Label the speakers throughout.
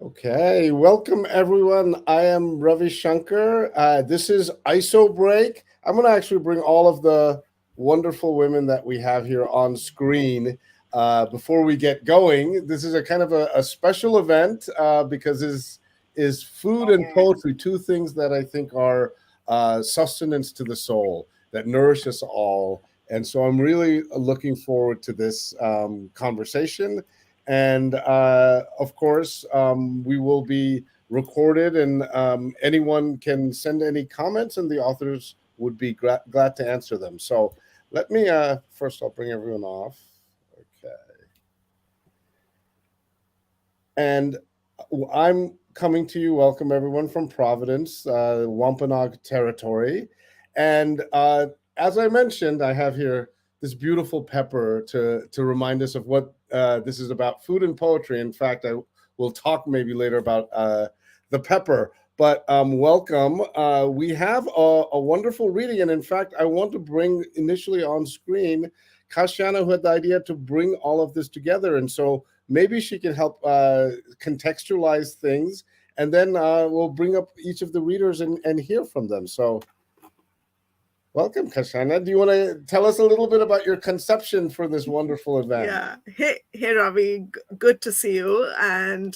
Speaker 1: Okay, welcome everyone. I am Ravi Shankar. This is IsoBreak. I'm going to actually bring all of the wonderful women that we have here on screen before we get going. This is a kind of a special event because is food and poetry two things that I think are sustenance to the soul that nourish us all. And so I'm really looking forward to this conversation. And of course, we will be recorded, and anyone can send any comments, and the authors would be glad to answer them. So let me first, I'll bring everyone off. Okay. And I'm coming to you. Welcome, everyone, from Providence, Wampanoag territory. And as I mentioned, I have here this beautiful pepper to remind us of what this is about, food and poetry. In fact, I will talk maybe later about the pepper. But welcome. We have a wonderful reading. And in fact, I want to bring initially on screen Kashyana, who had the idea to bring all of this together. And so maybe she can help contextualize things, and then we'll bring up each of the readers and hear from them. So welcome, Kashana. Do you want to tell us a little bit about your conception for this wonderful event?
Speaker 2: Yeah. Hey, Ravi. Good to see you. And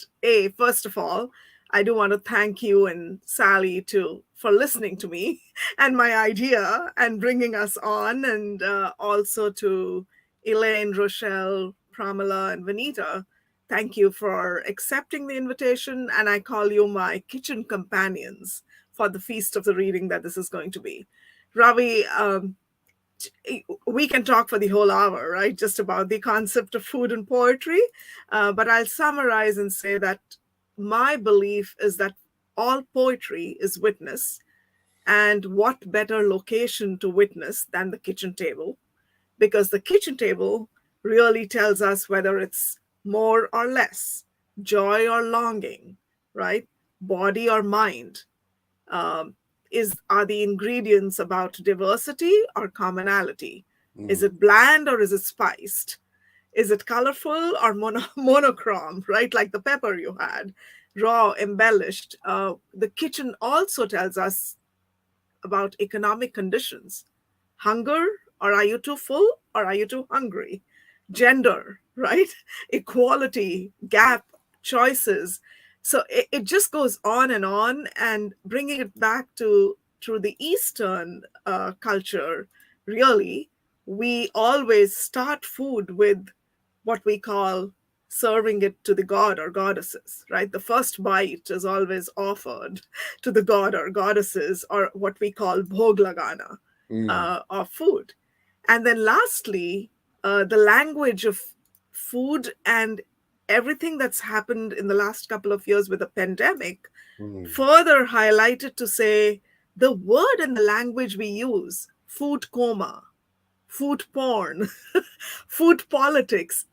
Speaker 2: first of all, I do want to thank you and Sally too for listening to me and my idea and bringing us on, and also to Elaine, Rochelle, Pramila, and Vanita. Thank you for accepting the invitation, and I call you my kitchen companions for the feast of the reading that this is going to be. Ravi, we can talk for the whole hour, right? Just about the concept of food and poetry. But I'll summarize and say that my belief is that all poetry is witness. And what better location to witness than the kitchen table? Because the kitchen table really tells us whether it's more or less, joy or longing, right? Body or mind. Um, are the ingredients about diversity or commonality? Is it bland or is it spiced? Is it colorful or monochrome, right? Like the pepper you had, raw, embellished. The kitchen also tells us about economic conditions. Hunger, or are you too full or are you too hungry? Gender, right? Equality, gap, choices. So it just goes on, and bringing it back to the Eastern culture, really, we always start food with what we call serving it to the god or goddesses, right? The first bite is always offered to the god or goddesses, or what we call bhog lagana of food. And then lastly, the language of food and everything that's happened in the last couple of years with the pandemic further highlighted to say the word and the language we use, food coma, food porn, food politics,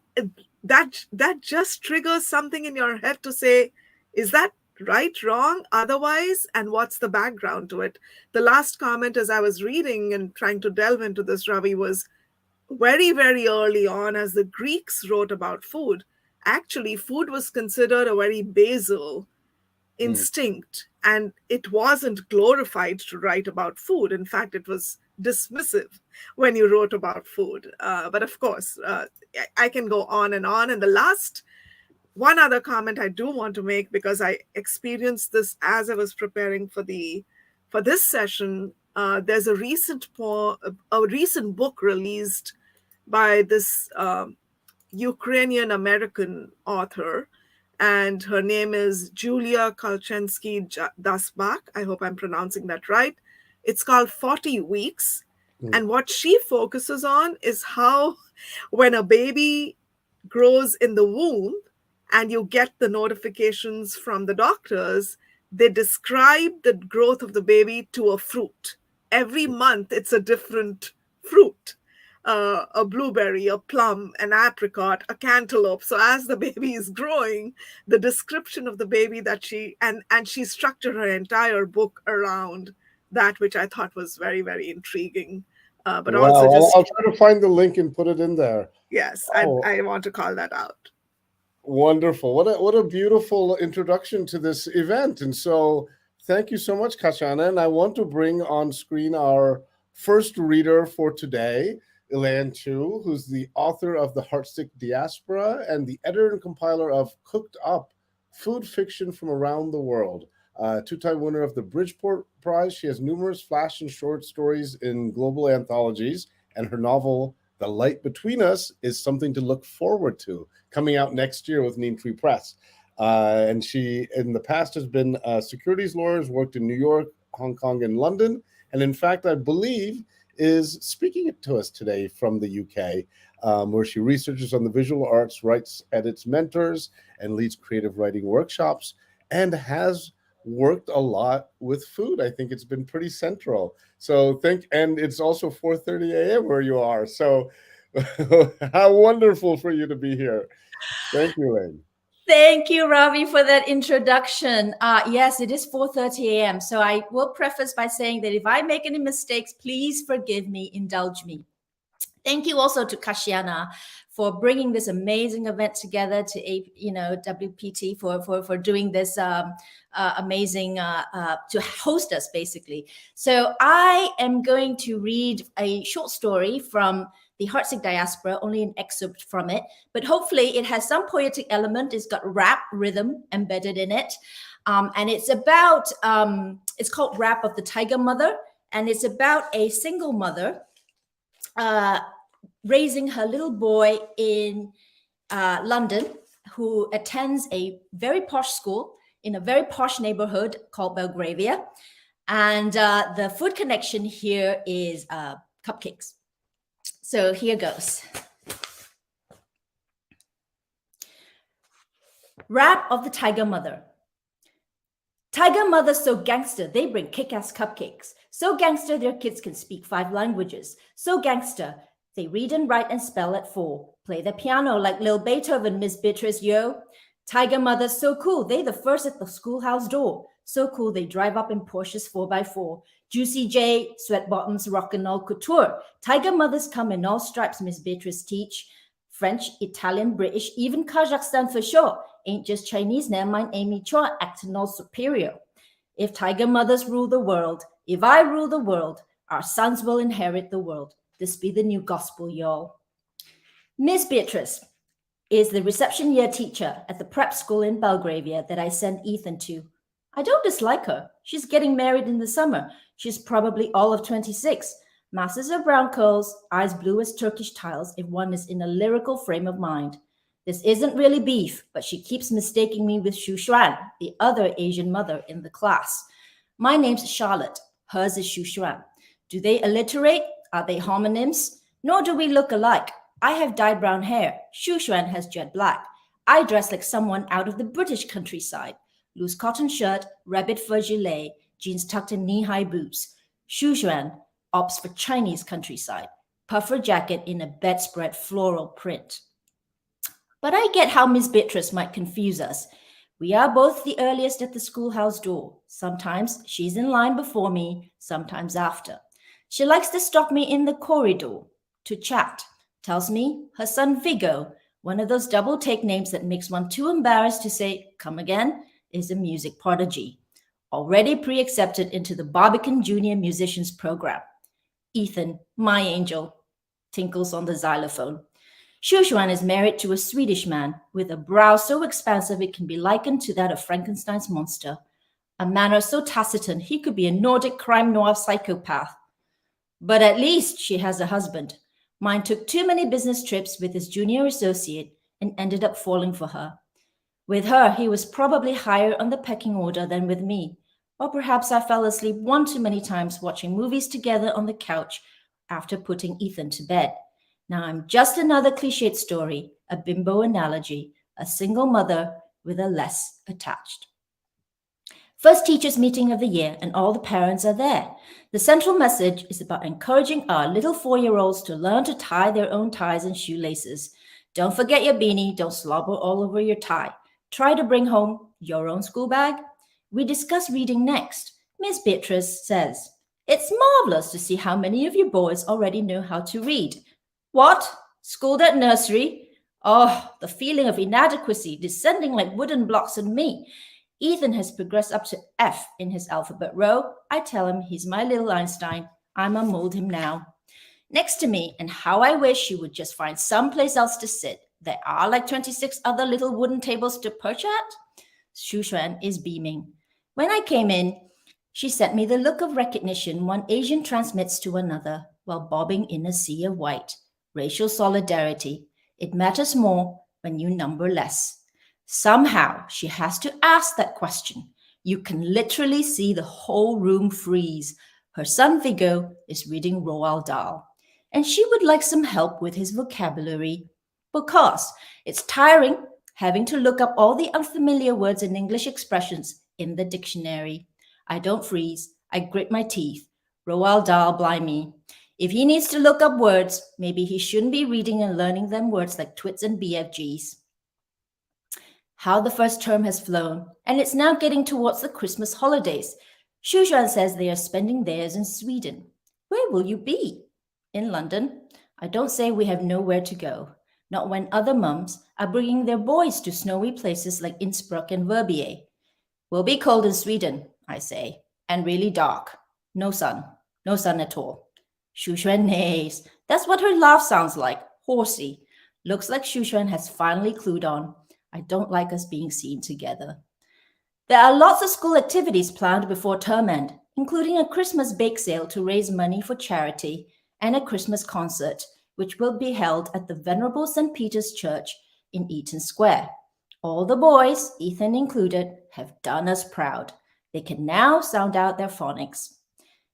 Speaker 2: that just triggers something in your head to say, is that right, wrong, otherwise, and what's the background to it? The last comment as I was reading and trying to delve into this, Ravi, was very, very early on, as the Greeks wrote about food, actually food was considered a very basal instinct, and it wasn't glorified to write about food. In fact, it was dismissive when you wrote about food. But of course, I can go on and on. And the last one other comment I do want to make, because I experienced this as I was preparing for this session. There's a recent book released by this Ukrainian American author, and her name is Julia Kolchensky Dasbak. I hope I'm pronouncing that right. It's called 40 Weeks. And what she focuses on is how, when a baby grows in the womb and you get the notifications from the doctors, they describe the growth of the baby to a fruit. Every month, it's a different fruit. A blueberry, a plum, an apricot, a cantaloupe. So as the baby is growing, the description of the baby that she structured her entire book around that, which I thought was very, very intriguing. But
Speaker 1: Wow,
Speaker 2: also
Speaker 1: I'll
Speaker 2: just,
Speaker 1: try to find the link and put it in there.
Speaker 2: yes,
Speaker 1: Oh,
Speaker 2: I want to call that out.
Speaker 1: Wonderful. What a beautiful introduction to this event. And so thank you so much, Kashana. And I want to bring on screen our first reader for today, Elaine Chu, who's the author of The Heartsick Diaspora and the editor and compiler of Cooked Up, Food Fiction from Around the World. Two-time winner of the Bridgeport Prize. She has numerous flash and short stories in global anthologies, and her novel, The Light Between Us, is something to look forward to, coming out next year with Neem Tree Press. And she, in the past, has been a securities lawyer, has worked in New York, Hong Kong, and London. And in fact, I believe is speaking to us today from the UK, where she researches on the visual arts, writes, edits, mentors, and leads creative writing workshops, and has worked a lot with food. I think it's been pretty central. So and it's also 4:30 a.m. where you are. So how wonderful for you to be here. Thank you, Lynn.
Speaker 3: Thank you, Ravi, for that introduction. Yes, it is 4:30 a.m. So I will preface by saying that if I make any mistakes, please forgive me, indulge me. Thank you also to Kashiana for bringing this amazing event together, to WPT for doing this amazing to host us, basically. So I am going to read a short story from The Heartsick Diaspora, only an excerpt from it, but hopefully it has some poetic element. It's got rap rhythm embedded in it, and it's about it's called Rap of the Tiger Mother, and it's about a single mother raising her little boy in London, who attends a very posh school in a very posh neighborhood called Belgravia. And the food connection here is cupcakes. So here goes. Rap of the Tiger Mother. Tiger mothers so gangster, they bring kick-ass cupcakes. So gangster, their kids can speak 5 languages. So gangster, they read and write and spell at 4. Play the piano like Lil Beethoven, Miss Beatrice, yo. Tiger mothers so cool, they the first at the schoolhouse door. So cool, they drive up in Porsches 4x4. Juicy J, sweat bottoms, rock and all couture. Tiger mothers come in all stripes, Miss Beatrice teach. French, Italian, British, even Kazakhstan for sure. Ain't just Chinese, never mind Amy Chua acting all superior. If tiger mothers rule the world, if I rule the world, our sons will inherit the world. This be the new gospel, y'all. Miss Beatrice is the reception year teacher at the prep school in Belgravia that I sent Ethan to. I don't dislike her. She's getting married in the summer. She's probably all of 26. Masses of brown curls, eyes blue as Turkish tiles if one is in a lyrical frame of mind. This isn't really beef, but she keeps mistaking me with Xu Xuan, the other Asian mother in the class. My name's Charlotte. Hers is Xu Xuan. Do they alliterate? Are they homonyms? Nor do we look alike. I have dyed brown hair. Xu Xuan has jet black. I dress like someone out of the British countryside. Loose cotton shirt, rabbit fur gilet, jeans tucked in knee-high boots. Xu Xuan opts for Chinese countryside. Puffer jacket in a bedspread floral print. But I get how Miss Beatrice might confuse us. We are both the earliest at the schoolhouse door. Sometimes she's in line before me, sometimes after. She likes to stop me in the corridor to chat. Tells me her son Vigo, one of those double take names that makes one too embarrassed to say, come again, is a music prodigy. Already pre-accepted into the Barbican Junior Musicians Program. Ethan, my angel, tinkles on the xylophone. Xu Xuan is married to a Swedish man with a brow so expansive it can be likened to that of Frankenstein's monster. A manner so taciturn he could be a Nordic crime noir psychopath. But at least she has a husband. Mine took too many business trips with his junior associate and ended up falling for her. With her, he was probably higher on the pecking order than with me. Or perhaps I fell asleep one too many times watching movies together on the couch after putting Ethan to bed. Now I'm just another cliched story, a bimbo analogy, a single mother with a less attached. First teachers' meeting of the year, and all the parents are there. The central message is about encouraging our little 4-year-olds to learn to tie their own ties and shoelaces. Don't forget your beanie, don't slobber all over your tie. Try to bring home your own school bag. We discuss reading next. Miss Beatrice says, it's marvelous to see how many of you boys already know how to read. What? Schooled at nursery? Oh, the feeling of inadequacy descending like wooden blocks on me. Ethan has progressed up to F in his alphabet row. I tell him he's my little Einstein. I'ma mold him now. Next to me, and how I wish he would just find someplace else to sit. There are like 26 other little wooden tables to perch at. Shushan is beaming. When I came in, she sent me the look of recognition one Asian transmits to another while bobbing in a sea of white. Racial solidarity. It matters more when you number less. Somehow she has to ask that question. You can literally see the whole room freeze. Her son Vigo is reading Roald Dahl, and she would like some help with his vocabulary because it's tiring having to look up all the unfamiliar words and English expressions in the dictionary. I don't freeze. I grit my teeth. Roald Dahl, blimey. If he needs to look up words, maybe he shouldn't be reading and learning them words like twits and BFGs. How the first term has flown, and it's now getting towards the Christmas holidays. Shushan says they are spending theirs in Sweden. Where will you be? In London. I don't say we have nowhere to go. Not when other mums are bringing their boys to snowy places like Innsbruck and Verbier. We'll be cold in Sweden, I say, and really dark. No sun at all. Shushan neighs. That's what her laugh sounds like, horsey. Looks like Shushan has finally clued on. I don't like us being seen together. There are lots of school activities planned before term end, including a Christmas bake sale to raise money for charity and a Christmas concert, which will be held at the Venerable St. Peter's Church in Eaton Square. All the boys, Ethan included, have done us proud. They can now sound out their phonics.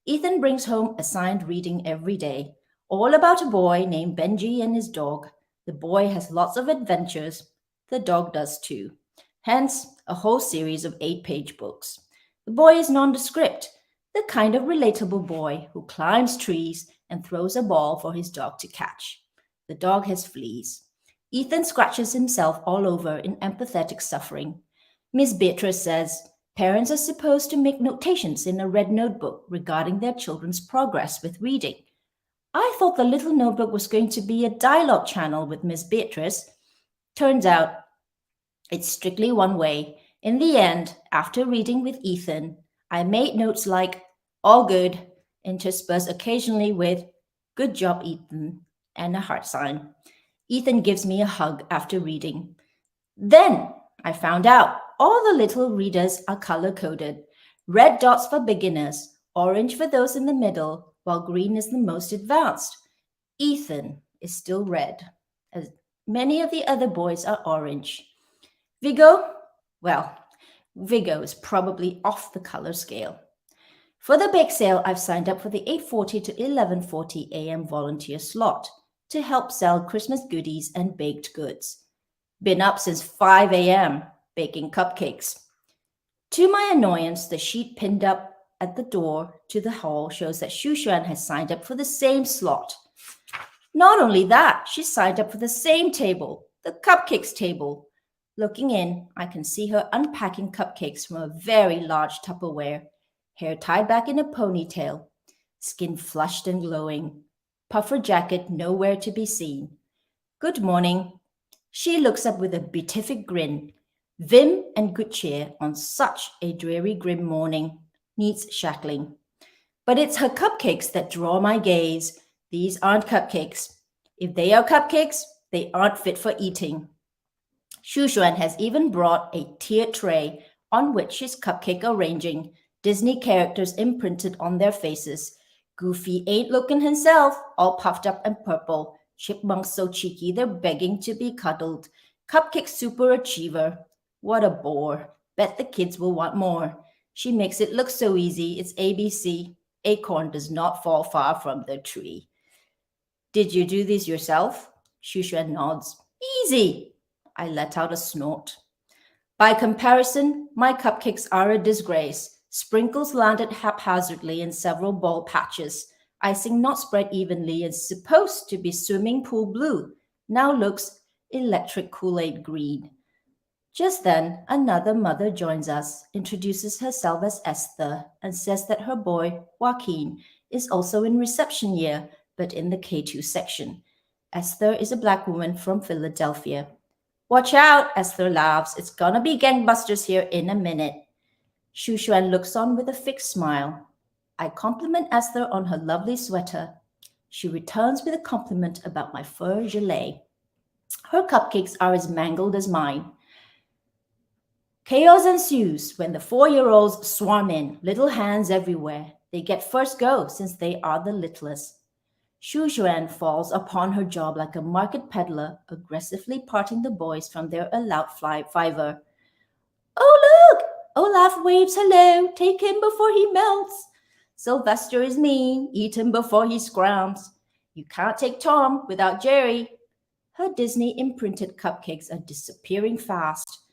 Speaker 3: Ethan brings home assigned reading every day, all about a boy named Benji and his dog. The boy has lots of adventures. The dog does too. Hence, a whole series of 8-page books. The boy is nondescript, the kind of relatable boy who climbs trees and throws a ball for his dog to catch. The dog has fleas. Ethan scratches himself all over in empathetic suffering. Miss Beatrice says parents are supposed to make notations in a red notebook regarding their children's progress with reading. I thought the little notebook was going to be a dialogue channel with Miss Beatrice. Turns out it's strictly one way. In the end, after reading with Ethan, I made notes like, all good, interspersed occasionally with, good job, Ethan, and a heart sign. Ethan gives me a hug after reading. Then I found out all the little readers are color-coded. Red dots for beginners, orange for those in the middle, while green is the most advanced. Ethan is still red, as many of the other boys are orange. Vigo? Well, Vigo is probably off the color scale. For the bake sale, I've signed up for the 8:40 to 11:40 a.m. volunteer slot to help sell Christmas goodies and baked goods. Been up since 5 a.m. baking cupcakes. To my annoyance, the sheet pinned up at the door to the hall shows that Shushan has signed up for the same slot. Not only that, she signed up for the same table, the cupcakes table. Looking in, I can see her unpacking cupcakes from a very large Tupperware, hair tied back in a ponytail, skin flushed and glowing, puffer jacket nowhere to be seen. Good morning. She looks up with a beatific grin. Vim and good cheer on such a dreary grim morning needs shackling. But it's her cupcakes that draw my gaze. These aren't cupcakes. If they are cupcakes, they aren't fit for eating. Shushan has even brought a tiered tray on which she's cupcake arranging, Disney characters imprinted on their faces. Goofy ain't looking himself, all puffed up and purple. Chipmunks so cheeky they're begging to be cuddled. Cupcake super achiever. What a bore. Bet the kids will want more. She makes it look so easy. It's ABC. Acorn does not fall far from the tree. Did you do these yourself? Shushan nods. Easy. I let out a snort. By comparison, my cupcakes are a disgrace. Sprinkles landed haphazardly in several bald patches. Icing not spread evenly and supposed to be swimming pool blue now looks electric Kool-Aid green. Just then, another mother joins us, introduces herself as Esther, and says that her boy, Joaquin, is also in reception year, but in the K2 section. Esther is a black woman from Philadelphia. Watch out, Esther laughs. It's gonna be gangbusters here in a minute. Shu Xuan looks on with a fixed smile. I compliment Esther on her lovely sweater. She returns with a compliment about my fur gilet. Her cupcakes are as mangled as mine. Chaos ensues when the 4-year-olds swarm in, little hands everywhere. They get first go since they are the littlest. Shu Xuan falls upon her job like a market peddler, aggressively parting the boys from their allowed fiver. Oh, look! Olaf waves hello. Take him before he melts. Sylvester is mean. Eat him before he scrums. You can't take Tom without Jerry. Her Disney imprinted cupcakes are disappearing fast.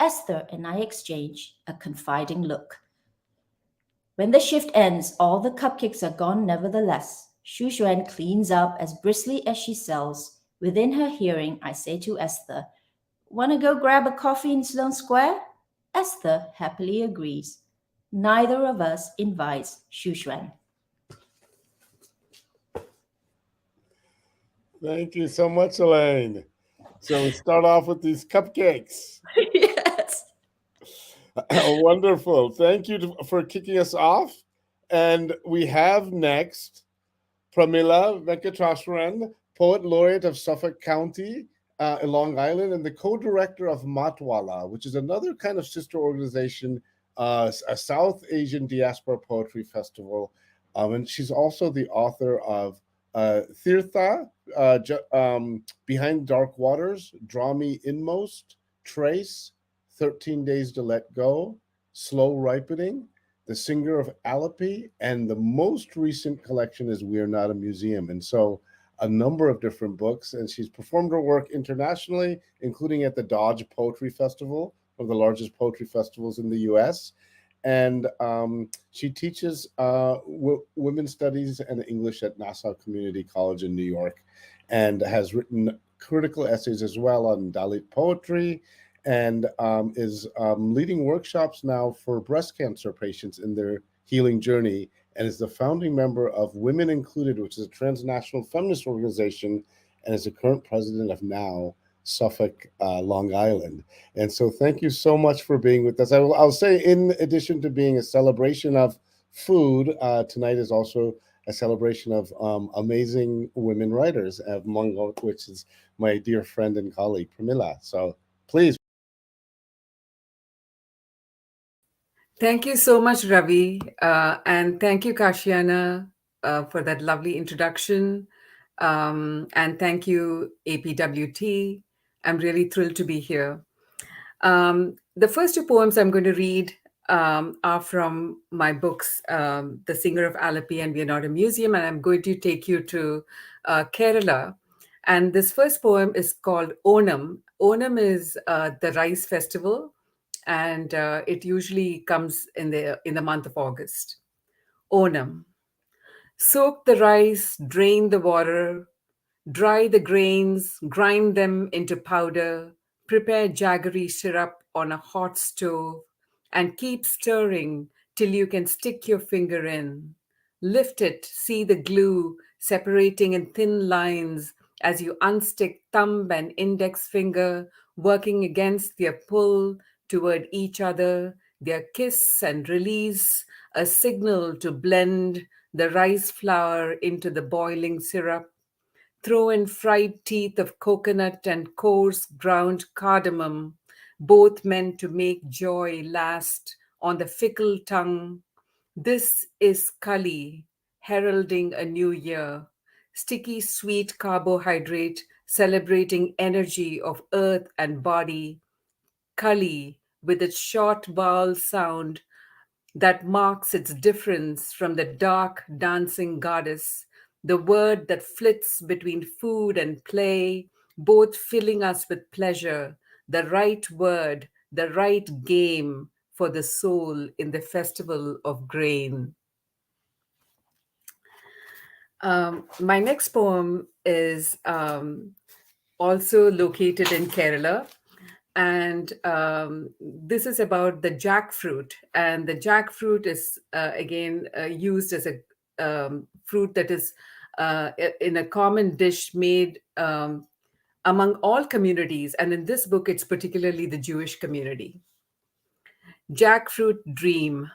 Speaker 3: Esther and I exchange a confiding look. When the shift ends, all the cupcakes are gone nevertheless. Shu Xuan cleans up as briskly as she sells. Within her hearing, I say to Esther, "Want to go grab a coffee in Sloane Square?" Esther happily agrees. Neither of us invites Shu Xuan.
Speaker 1: Thank you so much, Elaine. So we start off with these cupcakes.
Speaker 3: Yes.
Speaker 1: Wonderful. Thank you for kicking us off. And we have next Pramila Venkateswaran, Poet Laureate of Suffolk County in Long Island, and the co-director of Matwala, which is another kind of sister organization, a South Asian diaspora poetry festival. And she's also the author of Tirtha, Behind Dark Waters, Draw Me Inmost, Trace, 13 Days to Let Go, Slow Ripening, The Singer of Alapi, and the most recent collection is We Are Not a Museum. And so a number of different books, and she's performed her work internationally, including at the Dodge Poetry Festival, one of the largest poetry festivals in the US. And she teaches women's studies and English at Nassau Community College in New York, and has written critical essays as well on Dalit poetry, and is leading workshops now for breast cancer patients in their healing journey, and is the founding member of Women Included, which is a transnational feminist organization, and is the current president of NOW Suffolk, Long Island. And so thank you so much for being with us. I'll say, in addition to being a celebration of food, tonight is also a celebration of amazing women writers, among which is my dear friend and colleague, Pramila. So please.
Speaker 4: Thank you so much, Ravi. And thank you, Kashiana, for that lovely introduction. And thank you, APWT. I'm really thrilled to be here. The first two poems I'm going to read are from my books, The Singer of Alapi and We Are Not a Museum. And I'm going to take you to Kerala. And this first poem is called Onam. Onam is the rice festival, and it usually comes in the month of August. Onam. Soak the rice, drain the water, dry the grains, grind them into powder, prepare jaggery syrup on a hot stove, and keep stirring till you can stick your finger in. Lift it, see the glue separating in thin lines as you unstick thumb and index finger, working against their pull toward each other, their kiss and release, a signal to blend the rice flour into the boiling syrup. Throw in fried teeth of coconut and coarse ground cardamom, both meant to make joy last on the fickle tongue. This is Kali, heralding a new year. Sticky sweet carbohydrate, celebrating energy of earth and body. Kali, with its short vowel sound that marks its difference from the dark dancing goddess, the word that flits between food and play, both filling us with pleasure, the right word, the right game for the soul in the festival of grain. My next poem is also located in Kerala. And this is about the jackfruit. And the jackfruit is, again, used as a fruit that is in a common dish made among all communities. And in this book, it's particularly the Jewish community. Jackfruit dream.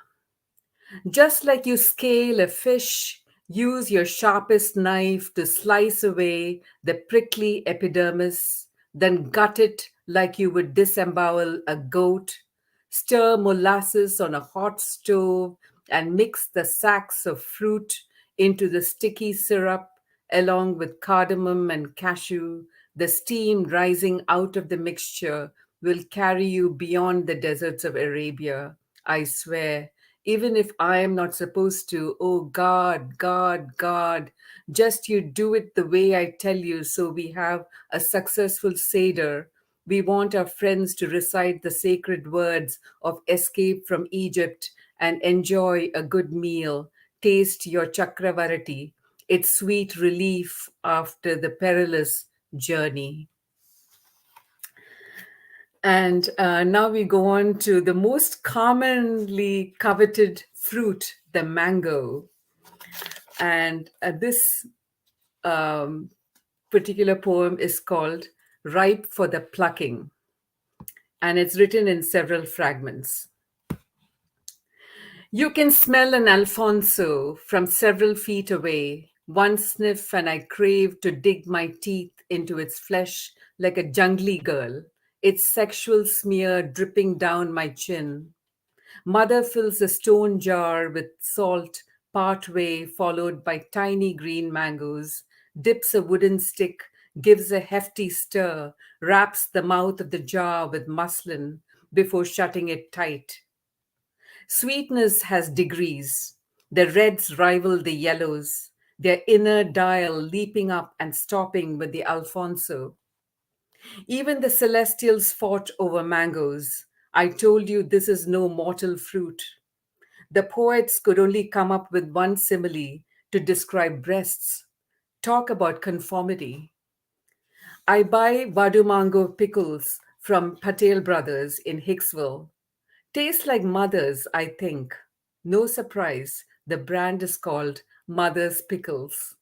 Speaker 4: Just like you scale a fish, use your sharpest knife to slice away the prickly epidermis, then gut it like you would disembowel a goat. Stir molasses on a hot stove and mix the sacks of fruit into the sticky syrup along with cardamom and cashew. The steam rising out of the mixture will carry you beyond the deserts of Arabia. I swear, even if I am not supposed to. Oh God, God, God, just you do it the way I tell you so we have a successful Seder. We want our friends to recite the sacred words of escape from Egypt and enjoy a good meal. Taste your chakravarati, its sweet relief after the perilous journey. And now we go on to the most commonly coveted fruit, the mango. And this particular poem is called Ripe for the Plucking, and it's written in several fragments. You can smell an Alfonso from several feet away. One sniff, and I crave to dig my teeth into its flesh like a jungly girl, its sexual smear dripping down my chin. Mother fills a stone jar with salt partway, followed by tiny green mangoes, dips a wooden stick, gives a hefty stir, wraps the mouth of the jar with muslin before shutting it tight. Sweetness has degrees. The reds rival the yellows, their inner dial leaping up and stopping with the Alfonso. Even the celestials fought over mangoes. I told you this is no mortal fruit. The poets could only come up with one simile to describe breasts. Talk about conformity. I buy Vadu mango pickles from Patel Brothers in Hicksville. Tastes like Mother's, I think. No surprise, the brand is called Mother's Pickles.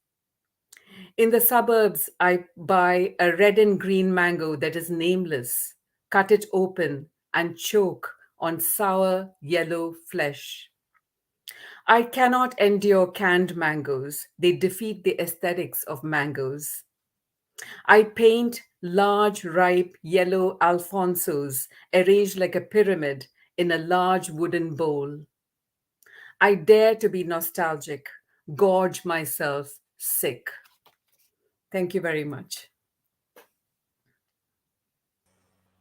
Speaker 4: In the suburbs, I buy a red and green mango that is nameless, cut it open, and choke on sour yellow flesh. I cannot endure canned mangoes. They defeat the aesthetics of mangoes. I paint large, ripe, yellow Alfonsos arranged like a pyramid in a large wooden bowl. I dare to be nostalgic, gorge myself sick. Thank you very much.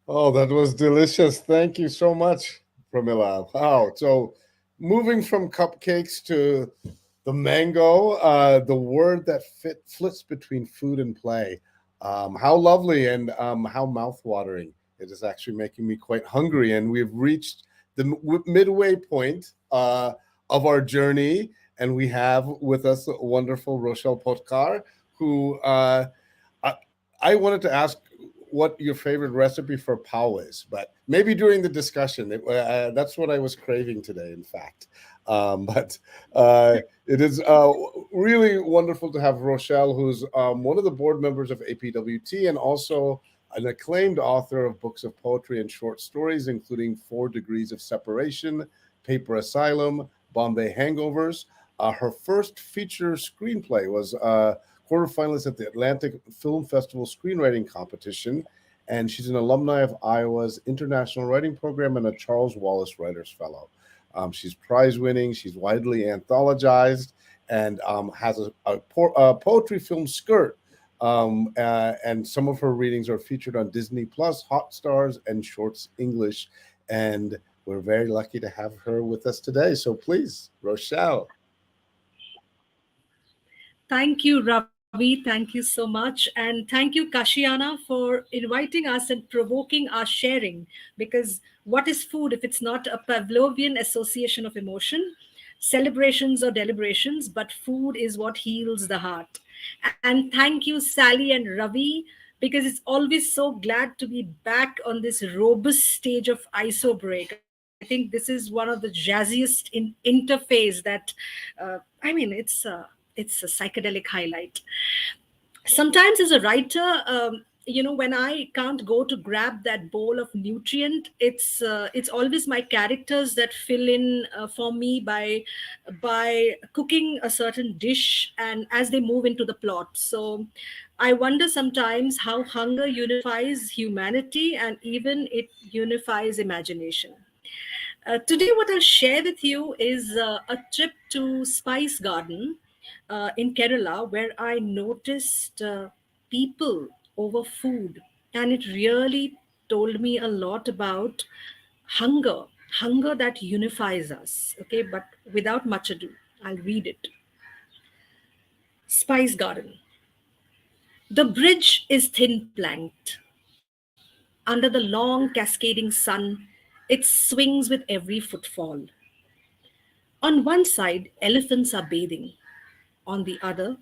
Speaker 1: Oh, that was delicious. Thank you so much, Pramila. Wow. So, moving from cupcakes to the mango, the word that flits between food and play. How lovely and how mouth-watering. It is actually making me quite hungry. And we've reached the midway point of our journey. And we have with us wonderful Rochelle Potkar, who I, I wanted to ask what your favorite recipe for pau is, but maybe during the discussion. That's what I was craving today, in fact. But it is really wonderful to have Rochelle, who's one of the board members of APWT and also an acclaimed author of books of poetry and short stories, including 4 Degrees of Separation, Paper Asylum, Bombay Hangovers. Her first feature screenplay was quarterfinalist at the Atlantic Film Festival screenwriting competition, and she's an alumni of Iowa's International Writing Program and a Charles Wallace Writers Fellow. She's prize winning, she's widely anthologized, and has a poetry film skirt. And some of her readings are featured on Disney Plus, Hot Stars, and Shorts English. And we're very lucky to have her with us today. So please, Rochelle.
Speaker 5: Thank you, Ravi. Thank you so much. And thank you, Kashiana, for inviting us and provoking our sharing. Because what is food if it's not a Pavlovian association of emotion, celebrations or deliberations? But food is what heals the heart. And thank you, Sally and Ravi, because it's always so glad to be back on this robust stage of IsoBreak. I think this is one of the jazziest interface that, it's It's a psychedelic highlight. Sometimes as a writer, when I can't go to grab that bowl of nutrient, it's always my characters that fill in for me by cooking a certain dish, and as they move into the plot. So I wonder sometimes how hunger unifies humanity, and even it unifies imagination. Today, what I'll share with you is a trip to Spice Garden in Kerala, where I noticed people over food, and it really told me a lot about hunger, hunger that unifies us. Okay, but without much ado, I'll read it. Spice Garden. The bridge is thin planked. Under the long cascading sun, it swings with every footfall. On one side, elephants are bathing. On the other,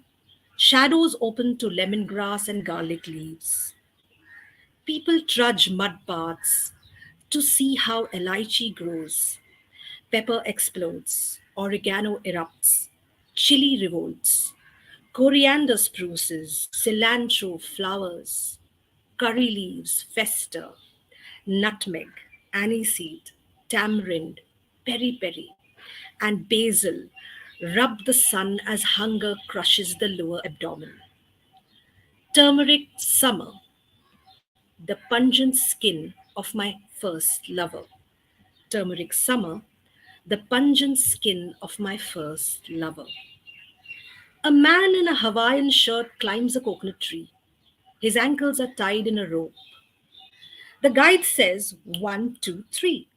Speaker 5: shadows open to lemongrass and garlic leaves. People trudge mud paths to see how elaichi grows. Pepper explodes, oregano erupts, chili revolts, coriander spruces, cilantro flowers, curry leaves fester, nutmeg, aniseed, tamarind, peri peri, and basil rub the sun as hunger crushes the lower abdomen. Turmeric summer, the pungent skin of my first lover. Turmeric summer, the pungent skin of my first lover. A man in a Hawaiian shirt climbs a coconut tree. His ankles are tied in a rope. The guide says, one, two, three.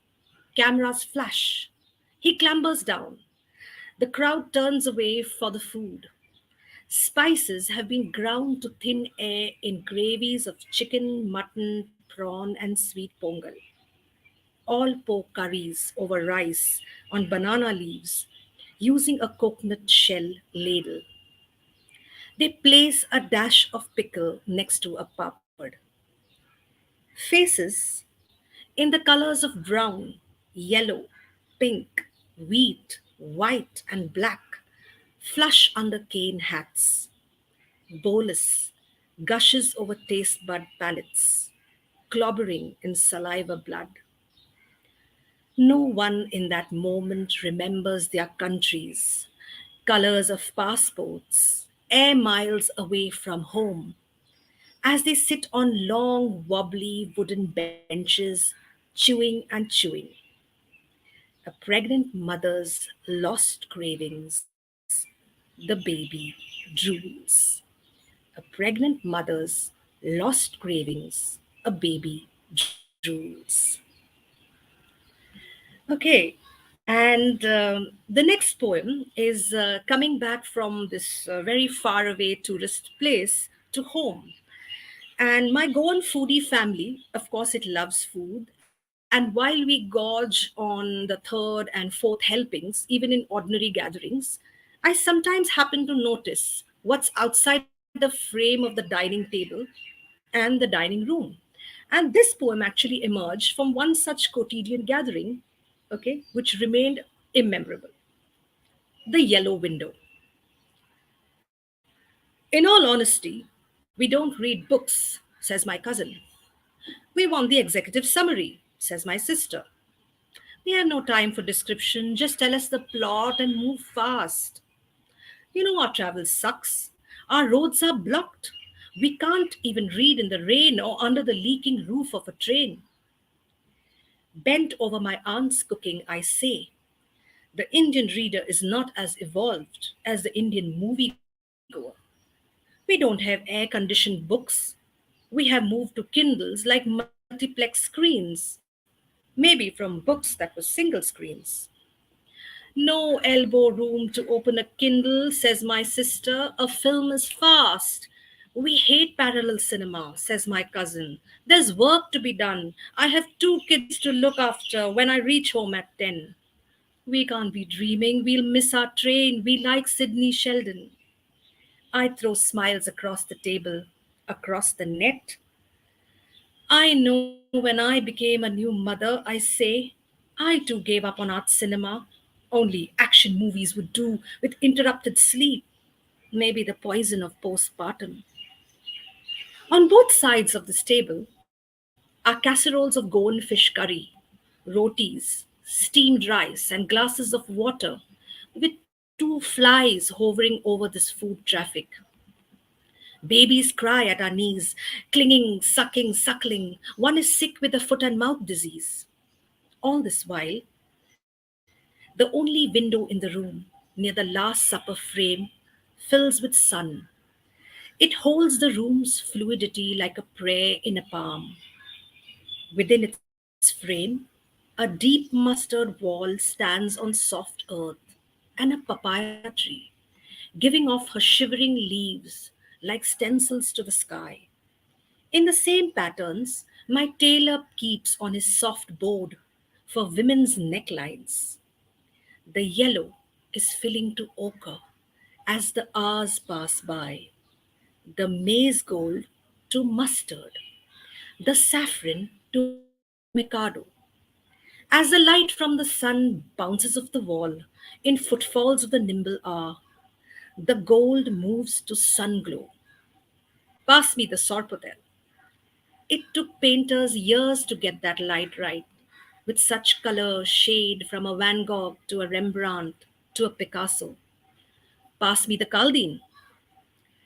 Speaker 5: Cameras flash. He clambers down. The crowd turns away for the food. Spices have been ground to thin air in gravies of chicken, mutton, prawn, and sweet pongal. All pork curries over rice on banana leaves using a coconut shell ladle. They place a dash of pickle next to a papad. Faces in the colors of brown, yellow, pink, wheat, white, and black flush under cane hats. Bolus gushes over taste bud palates, clobbering in saliva blood. No one in that moment remembers their countries, colors of passports, air miles away from home, as they sit on long, wobbly wooden benches, chewing and chewing. A pregnant mother's lost cravings, the baby drools. A pregnant mother's lost cravings, a baby drools. Okay, and the next poem is coming back from this very far away tourist place to home. And my Goan foodie family, of course, it loves food. And while we gorge on the third and fourth helpings, even in ordinary gatherings, I sometimes happen to notice what's outside the frame of the dining table and the dining room. And this poem actually emerged from one such quotidian gathering, okay, which remained immemorable. The Yellow Window. In all honesty, we don't read books, says my cousin. We want the executive summary, says my sister. We have no time for description, just tell us the plot and move fast. You know, our travel sucks. Our roads are blocked. We can't even read in the rain or under the leaking roof of a train. Bent over my aunt's cooking, I say, the Indian reader is not as evolved as the Indian moviegoer. We don't have air conditioned books. We have moved to Kindles like multiplex screens, maybe from books that were single screens. No elbow room to open a Kindle, says my sister. A film is fast. We hate parallel cinema, says my cousin. There's work to be done. I have two kids to look after when I reach home at 10. We can't be dreaming. We'll miss our train. We like Sydney Sheldon. I throw smiles across the table, across the net. I know when I became a new mother, I say, I too gave up on art cinema. Only action movies would do with interrupted sleep. maybe the poison of postpartum. On both sides of this table are casseroles of Goan fish curry, rotis, steamed rice, and glasses of water with two flies hovering over this food traffic. Babies cry at our knees, clinging, sucking, suckling. One is sick with a foot and mouth disease. All this while, the only window in the room, near the Last Supper frame, fills with sun. It holds the room's fluidity like a prayer in a palm. Within its frame, a deep mustard wall stands on soft earth and a papaya tree, giving off her shivering leaves like stencils to the sky. In the same patterns, my tailor keeps on his soft board for women's necklines. The yellow is filling to ochre as the hours pass by, the maize gold to mustard, the saffron to mikado. As the light from the sun bounces off the wall in footfalls of the nimble hour, the gold moves to sun glow. Pass me the sorpotel. It took painters years to get that light right, with such color, shade from a Van Gogh to a Rembrandt to a Picasso. Pass me the Chaldean.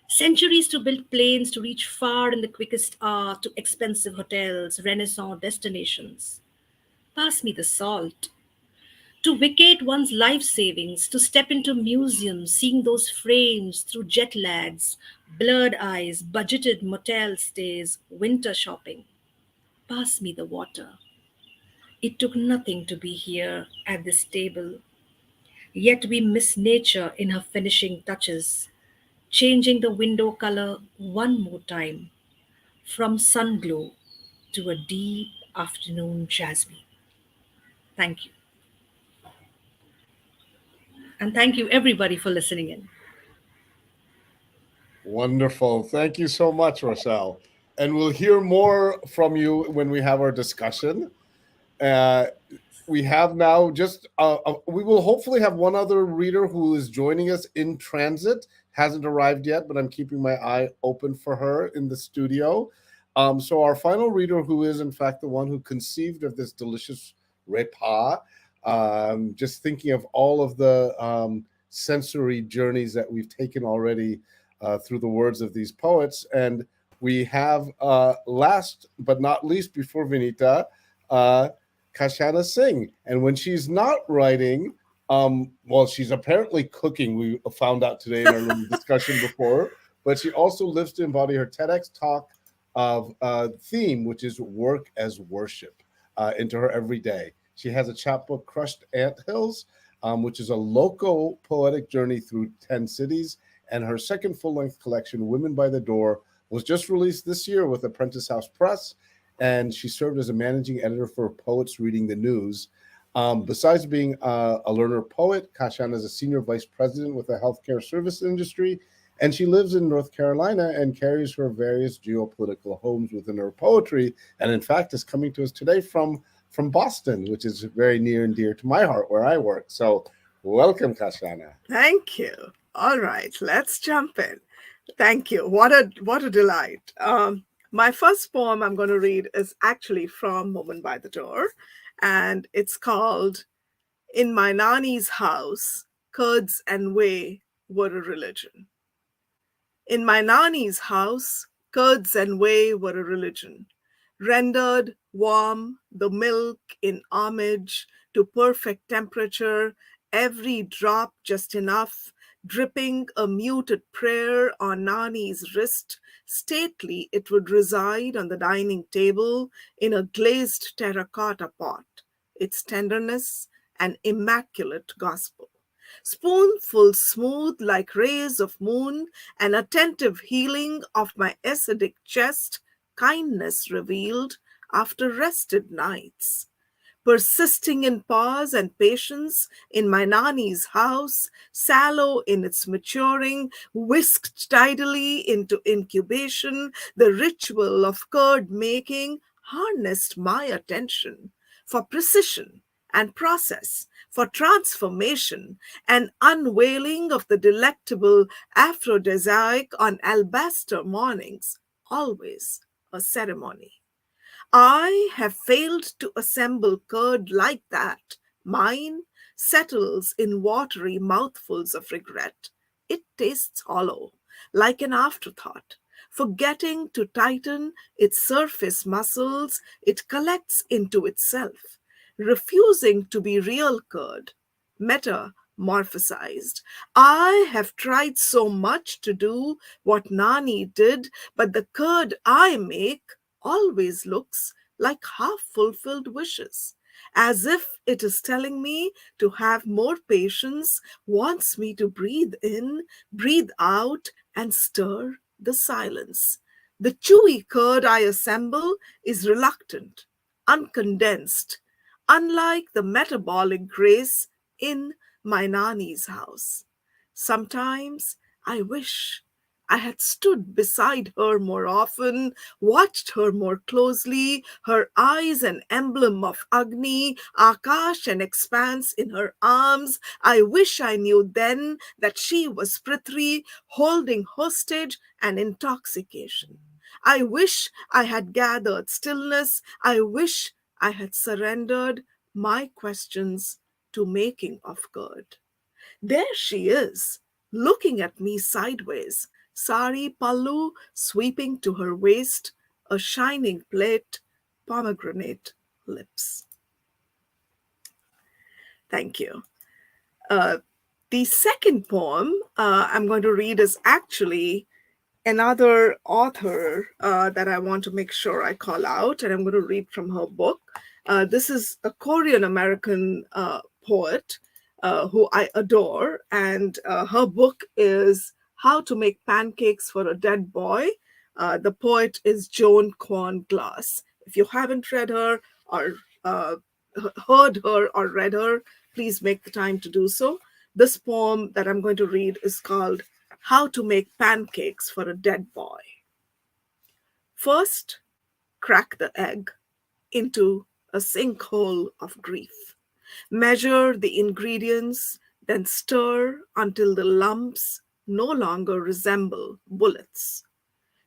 Speaker 5: Centuries to build planes to reach far in the quickest hour to expensive hotels, Renaissance destinations. Pass me the salt. To vacate one's life savings, to step into museums, seeing those frames through jet lags, blurred eyes, budgeted motel stays, winter shopping. Pass me the water. It took nothing to be here at this table, yet we miss nature in her finishing touches, changing the window color one more time from sun glow to a deep afternoon jasmine. Thank you. And thank you, everybody, for listening in.
Speaker 1: Wonderful. Thank you so much, Rochelle. And we'll hear more from you when we have our discussion. Uh, we have now we will hopefully have one other reader who is joining us in transit. Hasn't arrived yet, but I'm keeping my eye open for her in the studio. So our final reader, who is in fact the one who conceived of this delicious repas, just thinking of all of the sensory journeys that we've taken already through the words of these poets. And we have last but not least before Vinita, Kashana Singh. And when she's not writing, well, she's apparently cooking, we found out today in our little discussion before, but she also lives to embody her TEDx talk of theme, which is work as worship, into her every day. She has a chapbook, Crushed Ant Hills, which is a local poetic journey through 10 cities. And her second full-length collection, Women by the Door, was just released this year with Apprentice House Press. And she served as a managing editor for Poets Reading the News. Besides being a learner poet, Kashana is a senior vice president with the healthcare service industry, and she lives in North Carolina and carries her various geopolitical homes within her poetry, and in fact is coming to us today from Boston, which is very near and dear to my heart where I work. So welcome, Kashana.
Speaker 2: Thank you. All right, let's jump in. Thank you. What a delight. My first poem I'm going to read is actually from Woman by the Door, and it's called In My Nani's House, Curds and Whey Were a Religion. In my Nani's house, curds and whey were a religion, rendered warm, the milk in homage to perfect temperature, every drop just enough, dripping a muted prayer on Nani's wrist. Stately, it would reside on the dining table in a glazed terracotta pot, its tenderness an immaculate gospel. Spoonful smooth like rays of moon, an attentive healing of my acidic chest, kindness revealed after rested nights. Persisting in pause and patience in my Nani's house, sallow in its maturing, whisked tidily into incubation, the ritual of curd making harnessed my attention for precision and process, for transformation and unveiling of the delectable aphrodisiac on alabaster mornings, always a ceremony. I have failed to assemble curd like that. Mine settles in watery mouthfuls of regret. It tastes hollow, like an afterthought. Forgetting to tighten its surface muscles, it collects into itself, refusing to be real curd, metamorphosized. I have tried so much to do what Nani did, but the curd I make always looks like half fulfilled wishes, as if it is telling me to have more patience, wants me to breathe in, breathe out, and stir the silence. The chewy curd I assemble is reluctant, uncondensed, unlike the metabolic grace in my Nani's house. Sometimes I wish I had stood beside her more often, watched her more closely, her eyes an emblem of Agni, Akash and expanse in her arms. I wish I knew then that she was Prithvi, holding hostage and intoxication. I wish I had gathered stillness. I wish I had surrendered my questions to making of good. There she is, looking at me sideways, sari pallu sweeping to her waist, a shining plate, pomegranate lips. Thank you. The second poem I'm going to read is actually another author that I want to make sure I call out, and I'm going to read from her book. This is a Korean American poet who I adore, and her book is How to Make Pancakes for a Dead Boy. The poet is Joan Kwon Glass. If you haven't read her or heard her or read her, please make the time to do so. This poem that I'm going to read is called How to Make Pancakes for a Dead Boy. First, crack the egg into a sinkhole of grief. Measure the ingredients, then stir until the lumps no longer resemble bullets.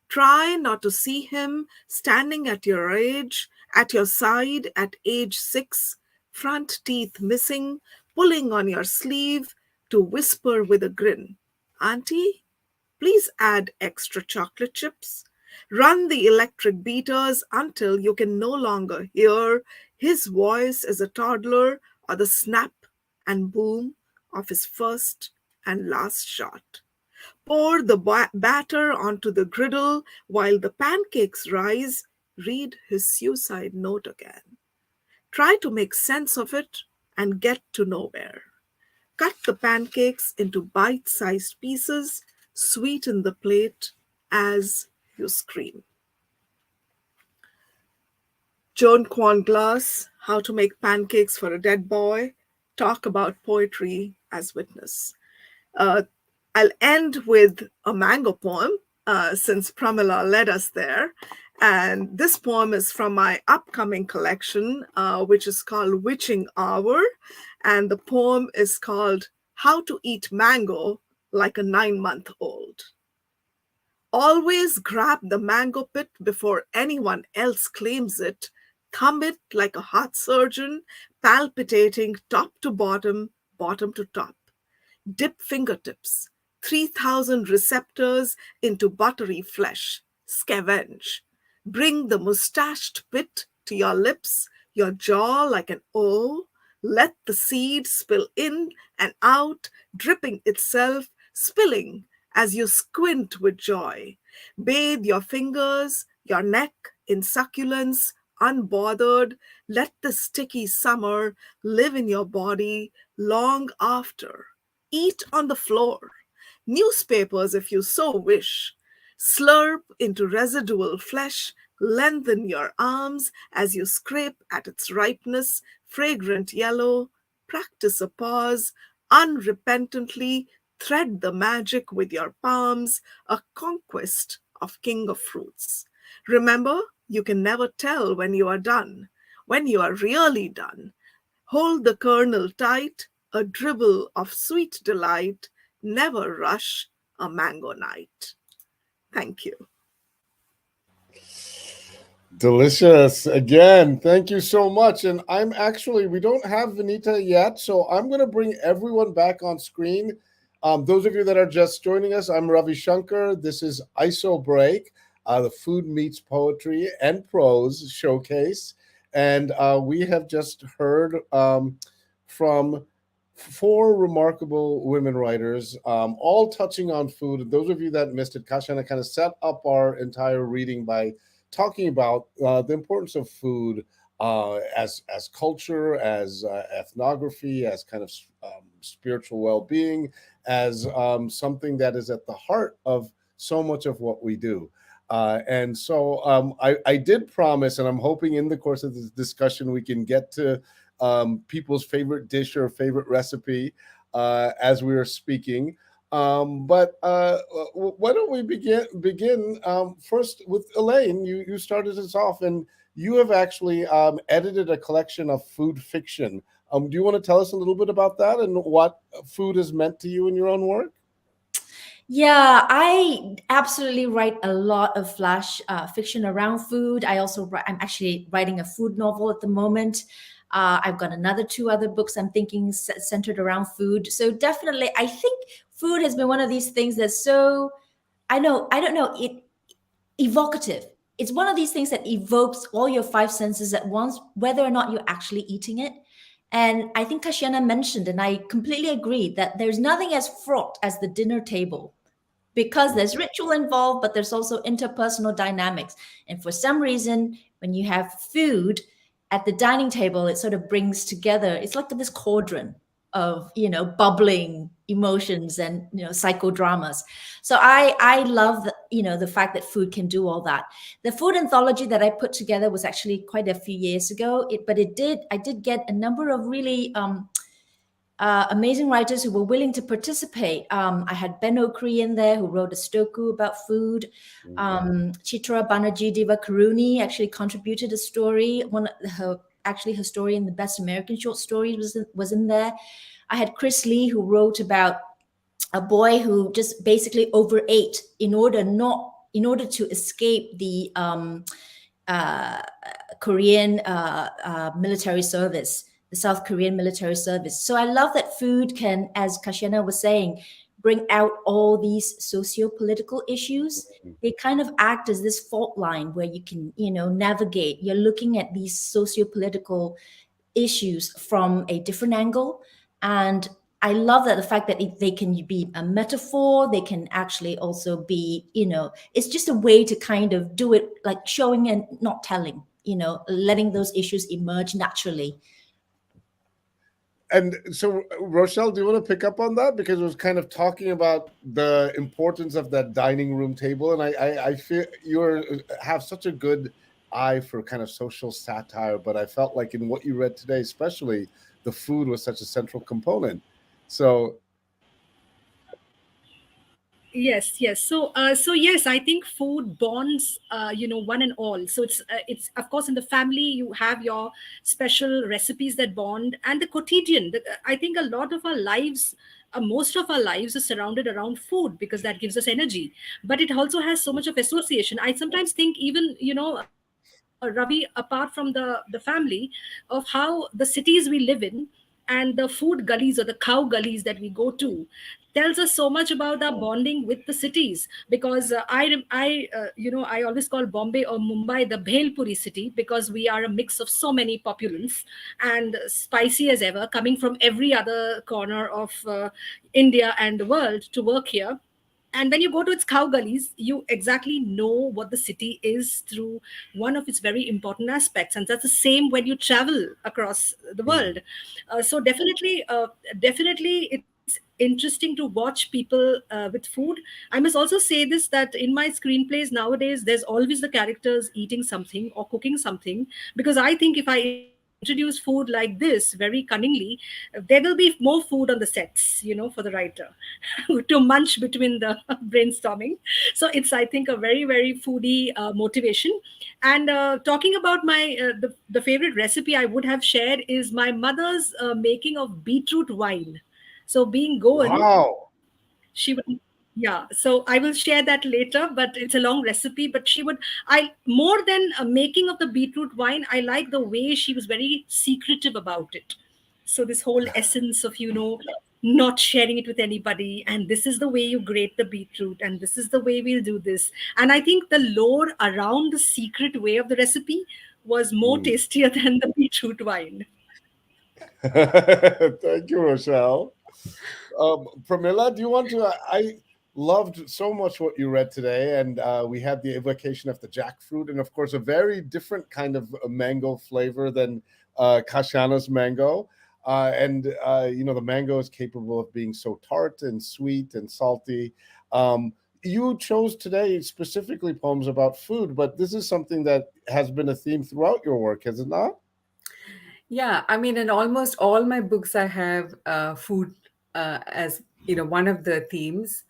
Speaker 2: Try not to see him standing at your side at age 6, front teeth missing, pulling on your sleeve to whisper with a grin, "Auntie, please add extra chocolate chips." Run the electric beaters until you can no longer hear his voice as a toddler or the snap and boom of his first and last shot. Pour the batter onto the griddle while the pancakes rise. Read his suicide note again. Try to make sense of it and get to nowhere. Cut the pancakes into bite-sized pieces. Sweeten the plate as you scream. Joan Kwon Glass, How to Make Pancakes for a Dead Boy, talk about poetry as witness. I'll end with a mango poem since Pramila led us there. And this poem is from my upcoming collection, which is called Witching Hour. And the poem is called How to Eat Mango Like a 9-month-old. Always grab the mango pit before anyone else claims it. Thumb it like a heart surgeon, palpitating top to bottom, bottom to top. Dip fingertips, 3,000 receptors into buttery flesh. Scavenge. Bring the mustached pit to your lips, your jaw like an O. Let the seed spill in and out, dripping itself, spilling as you squint with joy. Bathe your fingers, your neck in succulence, unbothered. Let the sticky summer live in your body long after. Eat on the floor, newspapers if you so wish. Slurp into residual flesh, lengthen your arms as you scrape at its ripeness, fragrant yellow. Practice a pause, unrepentantly thread the magic with your palms, a conquest of king of fruits. Remember, you can never tell when you are done, when you are really done. Hold the kernel tight, a dribble of sweet delight, never rush a mango night. Thank you.
Speaker 1: Delicious. Again, thank you so much. And I'm actually, we don't have Vanita yet, so I'm going to bring everyone back on screen. Those of you that are just joining us, I'm Ravi Shankar. This is IsoBreak, the Food Meets Poetry and Prose showcase. And we have just heard from four remarkable women writers, all touching on food. And those of you that missed it, Kashana kind of set up our entire reading by talking about the importance of food as culture, as ethnography, as kind of spiritual well-being, as something that is at the heart of so much of what we do. And so I did promise, and I'm hoping in the course of this discussion we can get to people's favorite dish or favorite recipe as we are speaking. But why don't we begin first with Elaine? You started us off, and you have actually edited a collection of food fiction. Do you want to tell us a little bit about that and what food has meant to you in your own work?
Speaker 3: Yeah, I absolutely write a lot of flash fiction around food. I'm actually writing a food novel at the moment. I've got another two other books I'm thinking centered around food. So definitely, I think food has been one of these things that's so, I don't know, evocative. It's one of these things that evokes all your five senses at once, whether or not you're actually eating it. And I think Kashiana mentioned, and I completely agree, that there's nothing as fraught as the dinner table because there's ritual involved, but there's also interpersonal dynamics. And for some reason, when you have food at the dining table, it sort of brings together, it's like this cauldron of, bubbling emotions and, psychodramas. So I love, the fact that food can do all that. The food anthology that I put together was actually quite a few years ago, I did get a number of really, amazing writers who were willing to participate. I had Ben Okri in there who wrote a stoku about food. Chitra Banerjee Divakaruni actually contributed a story. Her story in the Best American Short Stories was in there. I had Chris Lee who wrote about a boy who just basically overate in order to escape the Korean military service, the South Korean military service. So I love that food can, as Kashiana was saying, bring out all these socio-political issues. They kind of act as this fault line where you can, navigate. You're looking at these socio-political issues from a different angle. And I love that the fact that they can be a metaphor, they can actually also be, it's just a way to kind of do it like showing and not telling, letting those issues emerge naturally.
Speaker 1: And so, Rochelle, do you want to pick up on that? Because it was kind of talking about the importance of that dining room table. And I feel you have such a good eye for kind of social satire, but I felt like in what you read today, especially, the food was such a central component. So
Speaker 5: Yes. So yes, I think food bonds, one and all. So it's of course in the family you have your special recipes that bond, and the quotidian. I think a lot of our lives, most of our lives, are surrounded around food because that gives us energy. But it also has so much of association. I sometimes think even Ravi, apart from the family, of how the cities we live in and the food gullies or the cow gullies that we go to tells us so much about our bonding with the cities, because I always call Bombay or Mumbai the bhelpuri city, because we are a mix of so many populace and spicy as ever, coming from every other corner of India and the world to work here. And when you go to its cow gullies, you exactly know what the city is through one of its very important aspects, and that's the same when you travel across the world. So definitely it's interesting to watch people with food. I must also say this, that in my screenplays nowadays there's always the characters eating something or cooking something, because I think if I invest introduce food like this very cunningly, there will be more food on the sets, for the writer to munch between the brainstorming. So it's, I think, a very, very foodie motivation. And talking about my the favorite recipe I would have shared is my mother's making of beetroot wine. So being Goan,
Speaker 1: Wow.
Speaker 5: she would, yeah, so I will share that later, but it's a long recipe. But she would, I more than making of the beetroot wine, I like the way she was very secretive about it. So this whole essence of, not sharing it with anybody, and this is the way you grate the beetroot, and this is the way we'll do this. And I think the lore around the secret way of the recipe was more tastier than the beetroot wine.
Speaker 1: Thank you, Rochelle. Pramila, do you want to? I loved so much what you read today, and we had the evocation of the jackfruit, and of course, a very different kind of mango flavor than Kashyana's mango. The mango is capable of being so tart and sweet and salty. You chose today specifically poems about food, but this is something that has been a theme throughout your work, has it not?
Speaker 4: Yeah, I mean, in almost all my books, I have food as one of the themes.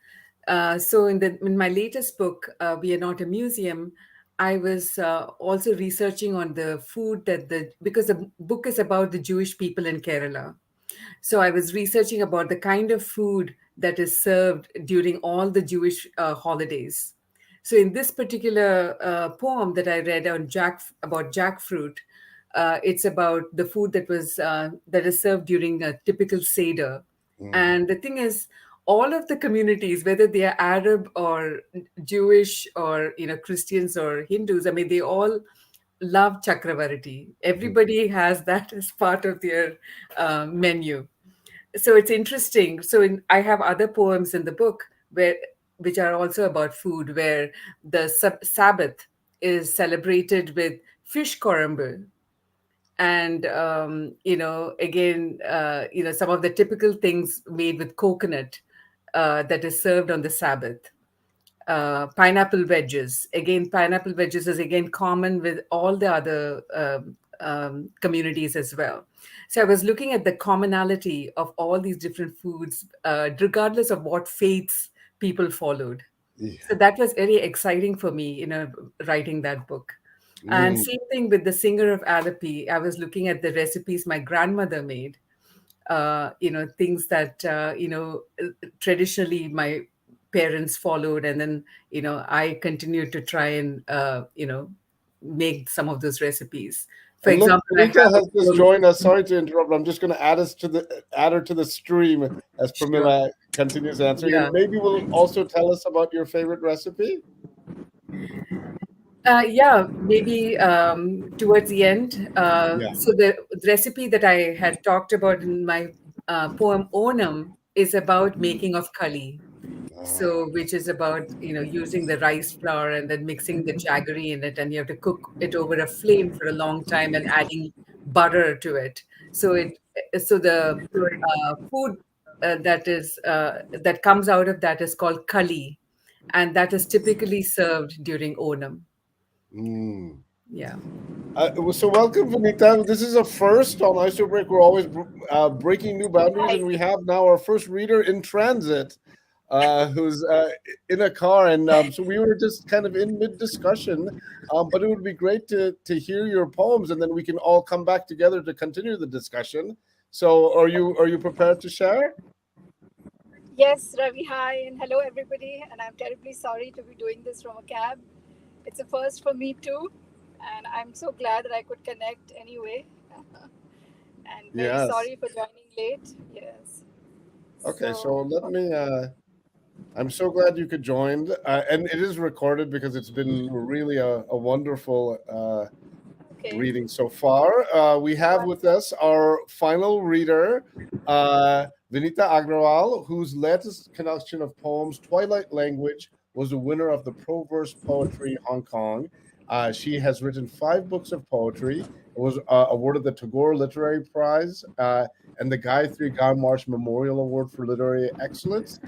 Speaker 4: So in my latest book, We Are Not a Museum, I was also researching on the food because the book is about the Jewish people in Kerala. So I was researching about the kind of food that is served during all the Jewish holidays. So in this particular poem that I read about jackfruit, it's about the food that is served during a typical Seder. And the thing is, all of the communities, whether they are Arab or Jewish or Christians or Hindus, I mean, they all love chakravarti. Everybody has that as part of their menu. So it's interesting. So I have other poems in the book which are also about food, where the Sabbath is celebrated with fish korambu. And again, some of the typical things made with coconut that is served on the Sabbath. Pineapple wedges. Again, pineapple wedges is again common with all the other communities as well. So I was looking at the commonality of all these different foods, regardless of what faiths people followed.
Speaker 1: Yeah.
Speaker 4: So that was very exciting for me, writing that book. And same thing with the Singer of Alleppey. I was looking at the recipes my grandmother made, things that, traditionally my parents followed. And then, I continued to try and, make some of those recipes. For
Speaker 1: And look,
Speaker 4: example, I
Speaker 1: Anita
Speaker 4: have
Speaker 1: has just joined us. Sorry to interrupt. I'm just going to add her to the stream as Pramila continues answering.
Speaker 4: Yeah.
Speaker 1: And maybe will also tell us about your favorite recipe.
Speaker 4: Maybe towards the end. So the recipe that I had talked about in my poem Onam is about making of kali. So, which is about, using the rice flour and then mixing the jaggery in it, and you have to cook it over a flame for a long time and adding butter to it. So the food that comes out of that is called kali, and that is typically served during Onam. Yeah.
Speaker 1: So welcome, Vanita. This is a first on IsoBreak. We're always breaking new boundaries, and we have now our first reader in transit, who's in a car. And so we were just kind of in mid-discussion, but it would be great to hear your poems, and then we can all come back together to continue the discussion. So are you prepared to share?
Speaker 6: Yes, Ravi, hi, and hello, everybody. And I'm terribly sorry to be doing this from a cab. It's a first for me, too. And I'm so glad that I could connect anyway. And very
Speaker 1: Yes.
Speaker 6: sorry for joining late. Yes.
Speaker 1: Okay, so let me. I'm so glad you could join, and it is recorded because it's been really a wonderful reading so far. We have with us our final reader, Vinita Agrawal, whose latest collection of poems, Twilight Language, was a winner of the Proverse Poetry Hong Kong. She has written 5 books of poetry. It was awarded the Tagore Literary Prize and the Gayatri Garmarsh Memorial Award for Literary Excellence.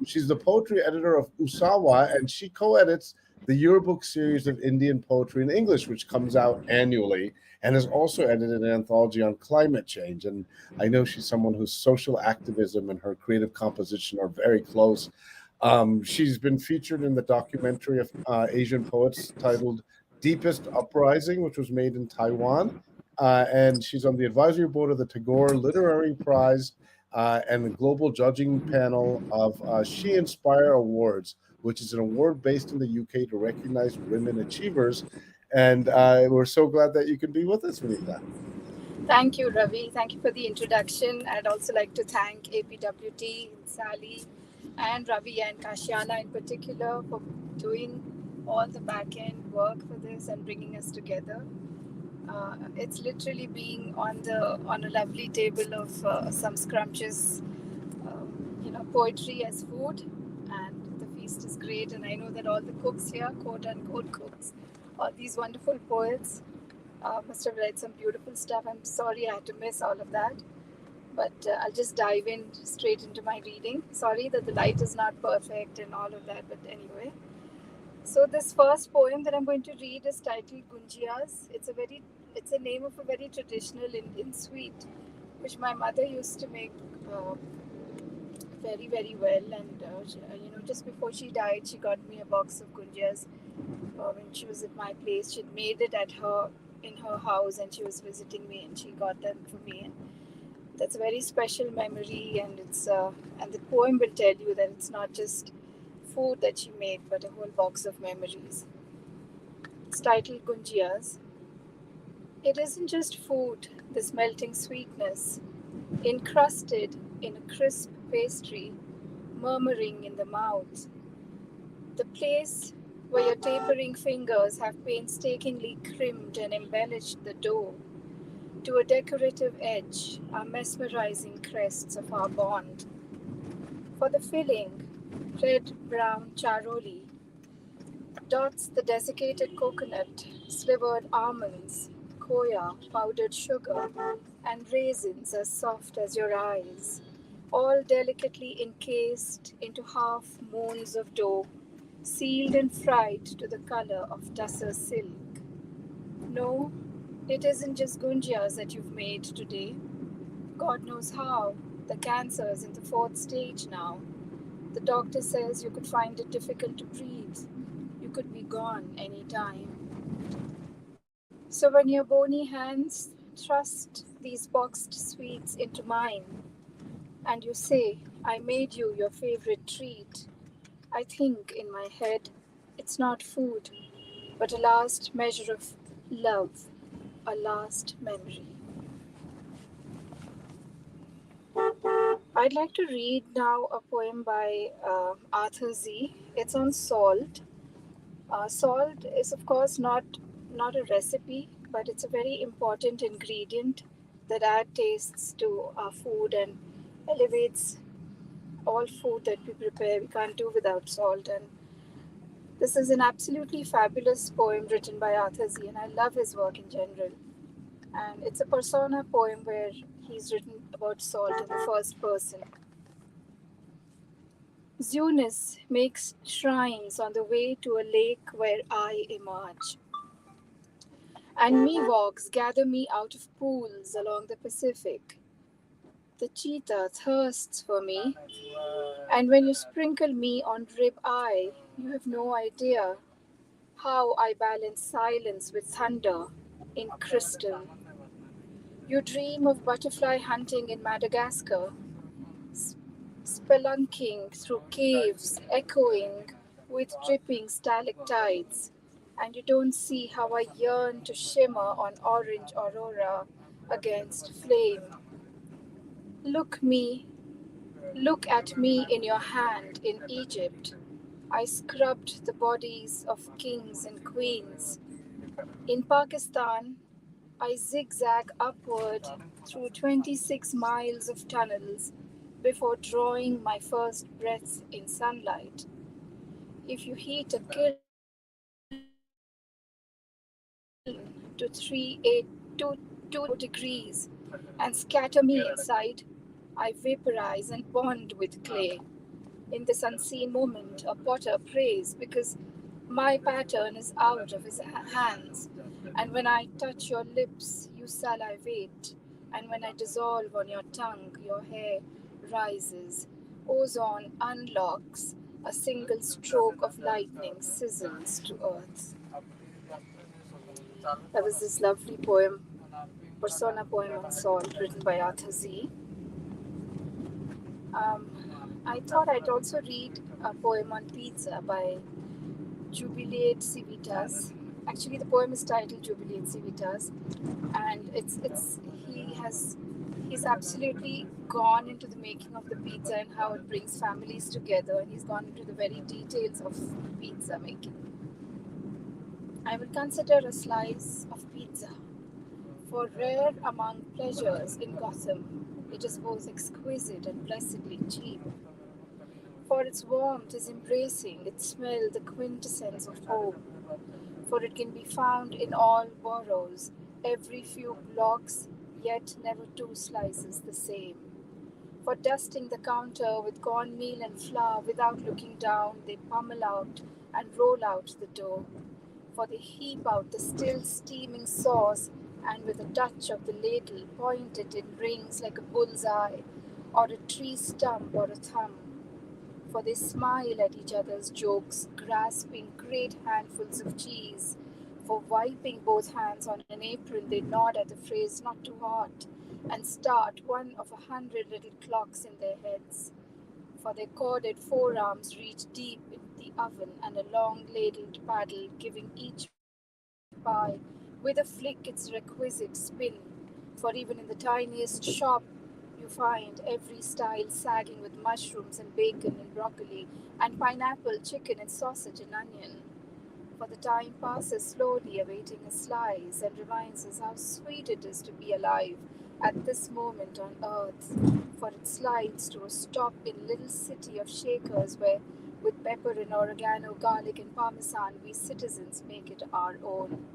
Speaker 1: She's the poetry editor of Usawa, and she co-edits the yearbook series of Indian poetry in English, which comes out annually, and has also edited an anthology on climate change. And I know she's someone whose social activism and her creative composition are very close. She's been featured in the documentary of Asian poets titled Deepest Uprising, which was made in Taiwan. And she's on the advisory board of the Tagore Literary Prize and the global judging panel of She Inspire Awards, which is an award based in the UK to recognize women achievers. And we're so glad that you can be with us, Vinita.
Speaker 6: Thank you, Ravi. Thank you for the introduction. I'd also like to thank APWT, Sally, and Ravi and Kashyana in particular for doing all the back-end work for this and bringing us together. It's literally being on a lovely table of some scrumptious, poetry as food, and the feast is great. And I know that all the cooks here, quote unquote cooks, all these wonderful poets, must have read some beautiful stuff. I'm sorry I had to miss all of that, but I'll just dive in straight into my reading. Sorry that the light is not perfect and all of that, but anyway. So this first poem that I'm going to read is titled Gunjias. It's a name of a very traditional Indian sweet, which my mother used to make very, very well. And just before she died, she got me a box of Gunjias when she was at my place. She'd made it in her house, and she was visiting me, and she got them for me. And that's a very special memory, and and the poem will tell you that it's not just food that she made, but a whole box of memories. It's titled Gunjias. It isn't just food, this melting sweetness, encrusted in a crisp pastry, murmuring in the mouth. The place where your tapering fingers have painstakingly crimped and embellished the dough to a decorative edge are mesmerizing crests of our bond. For the filling, red-brown charoli dots the desiccated coconut, slivered almonds, khoya, powdered sugar, and raisins as soft as your eyes, all delicately encased into half moons of dough, sealed and fried to the color of tussar silk. No, it isn't just gunjias that you've made today. God knows how. The cancer is in the 4th stage now. The doctor says you could find it difficult to breathe. You could be gone any time. So when your bony hands thrust these boxed sweets into mine, and you say, I made you your favorite treat, I think in my head, it's not food, but a last measure of love, a last memory. I'd like to read now a poem by Arthur Z. It's on salt. Salt is, of course, not a recipe, but it's a very important ingredient that adds tastes to our food and elevates all food that we prepare. We can't do without salt. And this is an absolutely fabulous poem written by Arthur Z, and I love his work in general. And it's a persona poem where he's written about salt in the first person. Zeus makes shrines on the way to a lake where I emerge. And Miwoks gather me out of pools along the Pacific. The cheetah thirsts for me, and when you sprinkle me on rib eye, you have no idea how I balance silence with thunder in crystal. You dream of butterfly hunting in Madagascar, spelunking through caves echoing with dripping stalactites, and you don't see how I yearn to shimmer on orange aurora against flame. Look at me in your hand in Egypt. I scrubbed the bodies of kings and queens. In Pakistan, I zigzag upward through 26 miles of tunnels before drawing my first breath in sunlight. If you heat a kiln to 382 degrees and scatter me inside, I vaporize and bond with clay. In this unseen moment, a potter prays because My pattern is out of his hands, and when I touch your lips, you salivate, and when I dissolve on your tongue, your hair rises. Ozone unlocks, a single stroke of lightning sizzles to earth. That was this lovely poem, Persona Poem on Salt, written by Arthur Z. I thought I'd also read a poem on pizza by Jubilate Civitas. Actually, the poem is titled Jubilate Civitas, and he's absolutely gone into the making of the pizza and how it brings families together, and he's gone into the very details of pizza making. I will consider a slice of pizza, for rare among pleasures in Gotham, it is both exquisite and blessedly cheap. For its warmth is embracing, its smell the quintessence of home. For it can be found in all boroughs, every few blocks, yet never two slices the same. For dusting the counter with cornmeal and flour without looking down, they pummel out and roll out the dough. For they heap out the still steaming sauce and with a touch of the ladle point it in rings like a bull's-eye, or a tree stump or a thumb. For they smile at each other's jokes, grasping great handfuls of cheese. For wiping both hands on an apron, they nod at the phrase not too hot, and start one of 100 little clocks in their heads. For their corded forearms reach deep in the oven, and a long ladled paddle giving each pie with a flick its requisite spin. For even in the tiniest shop you find every style sagging with mushrooms and bacon and broccoli and pineapple, chicken and sausage and onion. For the time passes slowly awaiting a slice and reminds us how sweet it is to be alive at this moment on earth. For it slides to a stop in little city of Shakers where with pepper and oregano, garlic and parmesan we citizens make it our own.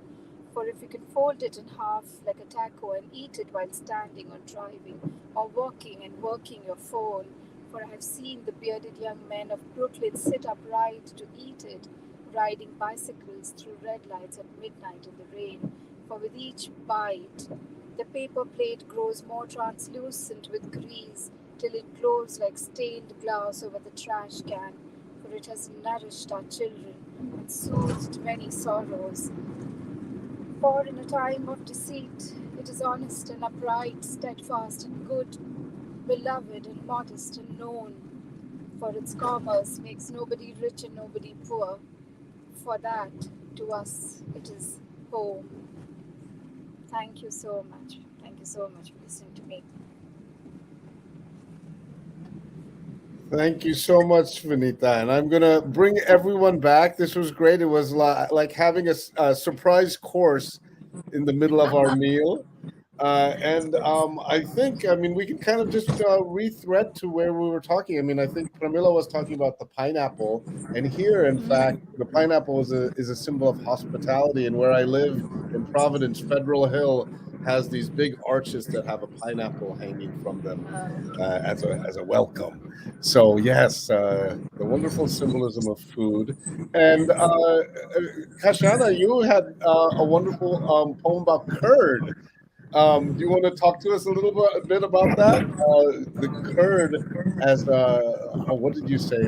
Speaker 6: For if you can fold it in half like a taco and eat it while standing or driving or walking and working your phone, for I have seen the bearded young men of Brooklyn sit upright to eat it, riding bicycles through red lights at midnight in the rain. For with each bite, the paper plate grows more translucent with grease till it glows like stained glass over the trash can. For it has nourished our children and soothed many sorrows. For in a time of deceit, it is honest and upright, steadfast and good, beloved and modest and known. For its commerce makes nobody rich and nobody poor. For that, to us, it is home. Thank you so much. Thank you so much for listening to me.
Speaker 1: Thank you so much, Vanita. And I'm going to bring everyone back. This was great. It was like having a surprise course in the middle of our meal. I think, I mean, we can kind of just rethread to where we were talking. I mean, I think Pramila was talking about the pineapple. And here, in fact, the pineapple is a symbol of hospitality. And where I live in Providence, Federal Hill has these big arches that have a pineapple hanging from them as a welcome. So yes, the wonderful symbolism of food. And Kashana, you had a wonderful poem about curd. Do you want to talk to us a bit about that? The curd as what did you say?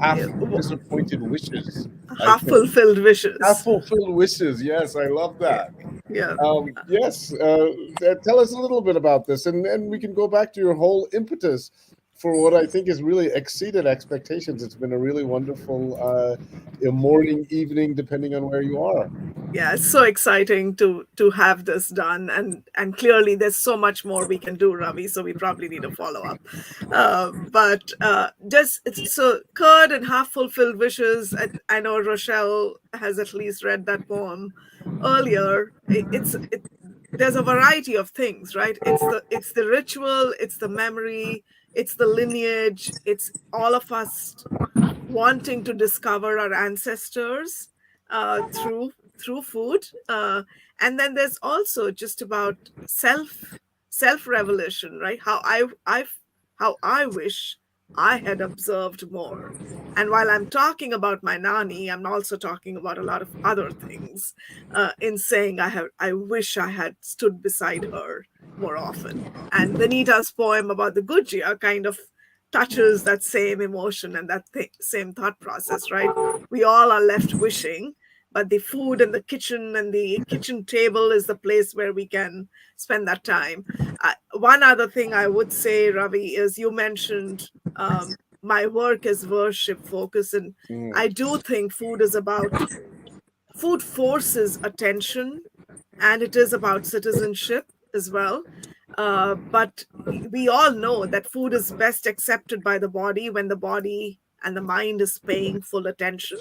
Speaker 1: Half disappointed wishes. I
Speaker 2: Half
Speaker 1: think
Speaker 2: fulfilled
Speaker 1: half
Speaker 2: wishes.
Speaker 1: fulfilled wishes. Yes, I love
Speaker 2: Yeah.
Speaker 1: that.
Speaker 2: Yeah.
Speaker 1: Yes, tell us a little bit about this, and we can go back to your whole impetus for what I think has really exceeded expectations. It's been a really wonderful morning, evening, depending on where you are.
Speaker 2: Yeah, it's so exciting to have this done, and clearly there's so much more we can do, Ravi, so we probably need a follow-up. But just so curd and half fulfilled wishes. I know Rochelle has at least read that poem earlier. There's a variety of things, right? It's the ritual, it's the memory, it's the lineage, it's all of us wanting to discover our ancestors through food, and then there's also just about self revelation, right? How I wish I had observed more. And while I'm talking about my Nani, I'm also talking about a lot of other things in saying I wish I had stood beside her more often. And Vanita's poem about the Gujia kind of touches that same emotion and that same thought process, right? We all are left wishing, but the food and the kitchen table is the place where we can spend that time. One other thing I would say, Ravi, is you mentioned my work is worship focused, and I do think food forces attention, and it is about citizenship as well. But we all know that food is best accepted by the body when the body and the mind is paying full attention.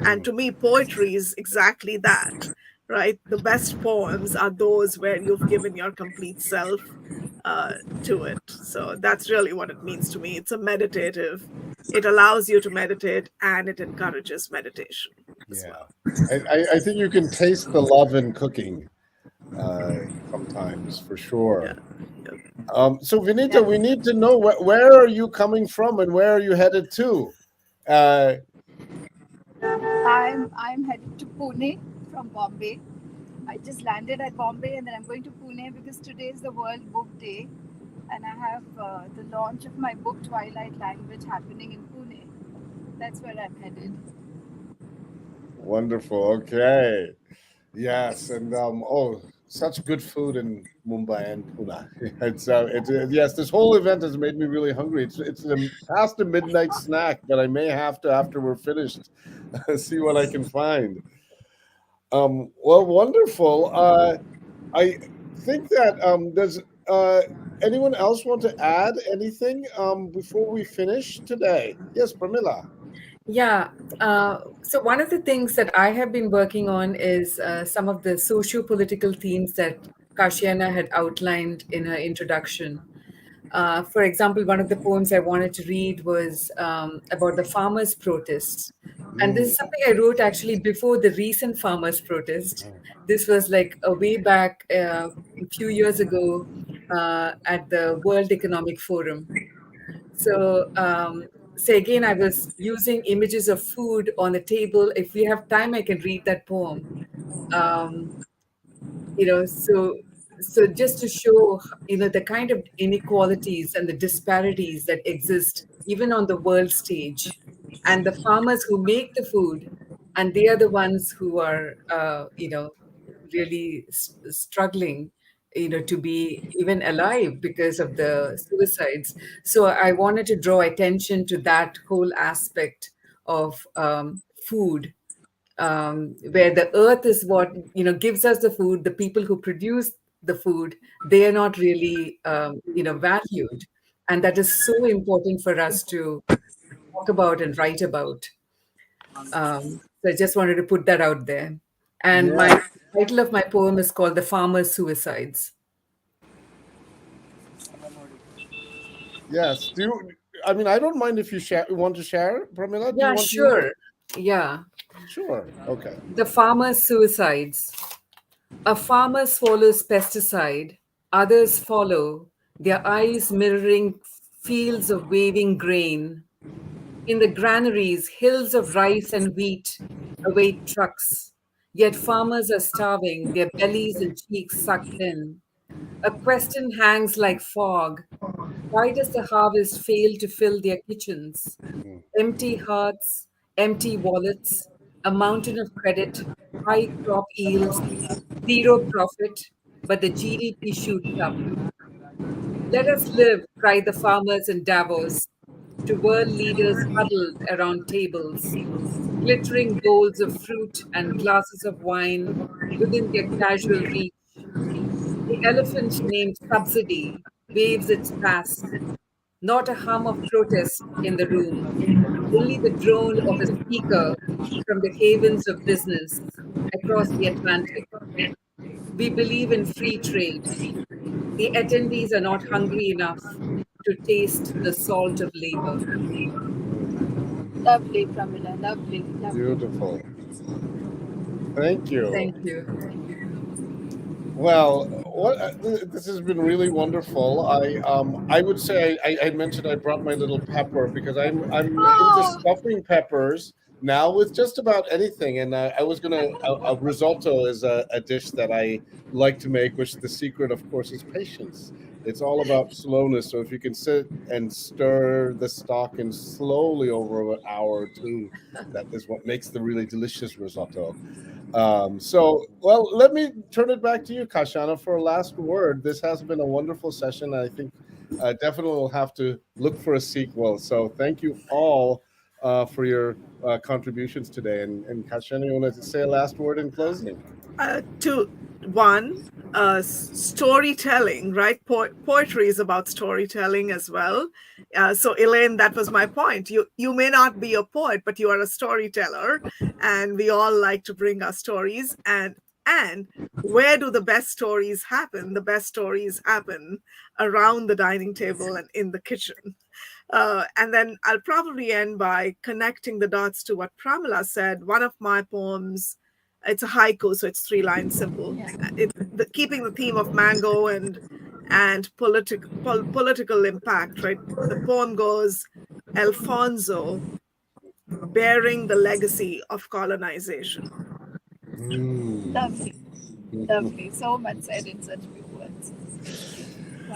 Speaker 2: And to me, poetry is exactly that, right? The best poems are those where you've given your complete self to it. So that's really what it means to me. It's a meditative, it allows you to meditate and it encourages meditation as
Speaker 1: Yeah.
Speaker 2: well.
Speaker 1: I think you can taste the love in cooking sometimes, for
Speaker 2: Yeah.
Speaker 1: sure.
Speaker 2: Yeah.
Speaker 1: So, Vinita, we need to know where are you coming from and where are you headed to? Uh,
Speaker 6: I'm headed to Pune from Bombay. I just landed at Bombay and then I'm going to Pune because today is the World Book Day and I have the launch of my book Twilight Language happening in Pune. That's where I'm headed.
Speaker 1: Wonderful. Okay. Yes, and oh, such good food in Mumbai and Pune. Yes, this whole event has made me really hungry. It's past the midnight snack, but I may have to after we're finished see what I can find. Well, wonderful. I think that does anyone else want to add anything before we finish today? Yes, Pramila.
Speaker 4: Yeah. So one of the things that I have been working on is some of the socio-political themes that Kashiana had outlined in her introduction. For example, one of the poems I wanted to read was about the farmers' protests. And this is something I wrote actually before the recent farmers' protest. This was like a way back a few years ago at the World Economic Forum. So again, I was using images of food on the table. If we have time, I can read that poem. Um, so just to show the kind of inequalities and the disparities that exist even on the world stage, and the farmers who make the food, and they are the ones who are really struggling to be even alive because of the suicides. So I wanted to draw attention to that whole aspect of food, where the earth is what gives us the food. The people who produce the food, they are not really valued, and that is so important for us to talk about and write about. So I just wanted to put that out there. And
Speaker 1: Yeah.
Speaker 4: my title of my poem is called "The Farmer's Suicides."
Speaker 1: Yes. Do you? I mean, I don't mind if you want to share, Pramila. Do you
Speaker 4: Yeah,
Speaker 1: want to?
Speaker 4: sure. Yeah.
Speaker 1: Sure. Okay.
Speaker 4: The farmer's suicides. A farmer swallows pesticide, others follow, their eyes mirroring fields of waving grain. In the granaries, hills of rice and wheat await trucks. Yet farmers are starving, their bellies and cheeks sucked in. A question hangs like fog. Why does the harvest fail to fill their kitchens? Empty hearts, empty wallets, a mountain of credit, high crop yields, zero profit, but the GDP shoots up. Let us live, cry the farmers in Davos, to world leaders huddled around tables, glittering bowls of fruit and glasses of wine within their casual reach. The elephant named Subsidy waves its pass, not a hum of protest in the room, only the drone of a speaker from the havens of business across the Atlantic. We believe in free trade. The attendees are not hungry enough to taste the salt of labor.
Speaker 6: Lovely, Pramila. Lovely, lovely.
Speaker 1: Beautiful. Thank you.
Speaker 4: Thank you.
Speaker 1: Well, this has been really wonderful. I would say I mentioned I brought my little pepper because I'm into
Speaker 6: Oh,
Speaker 1: stuffing peppers now with just about anything. And I was gonna a risotto is a dish that I like to make, which the secret, of course, is patience. It's all about slowness. So if you can sit and stir the stock and slowly over an hour or two, that is what makes the really delicious risotto. Well, let me turn it back to you, Kashana, for a last word. This has been a wonderful session. I think definitely will have to look for a sequel. So thank you all for your contributions today. And Kashana, you want to say a last word in closing?
Speaker 2: To one, storytelling, right? Poetry is about storytelling as well. So Elaine, that was my point. You may not be a poet, but you are a storyteller, and we all like to bring our stories. And where do the best stories happen? The best stories happen around the dining table and in the kitchen. And then I'll probably end by connecting the dots to what Pramila said. One of my poems, it's a haiku, so it's 3 lines simple. Keeping the theme of mango and political impact, right? The poem goes, Alfonso bearing the legacy of colonization.
Speaker 6: lovely, lovely. So much said in such few words.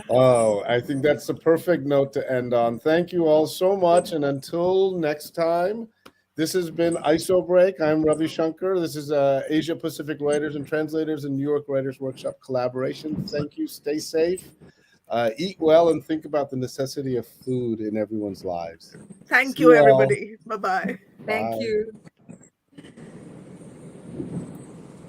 Speaker 1: Oh, I think that's the perfect note to end on. Thank you all so much. And until next time, this has been IsoBreak. I'm Ravi Shankar. This is Asia Pacific Writers and Translators and New York Writers Workshop collaboration. Thank you. Stay safe, eat well, and think about the necessity of food in everyone's lives.
Speaker 2: Thank
Speaker 1: See
Speaker 2: you,
Speaker 1: you all.
Speaker 2: everybody. Bye-bye.
Speaker 4: Thank
Speaker 1: Bye.
Speaker 4: you.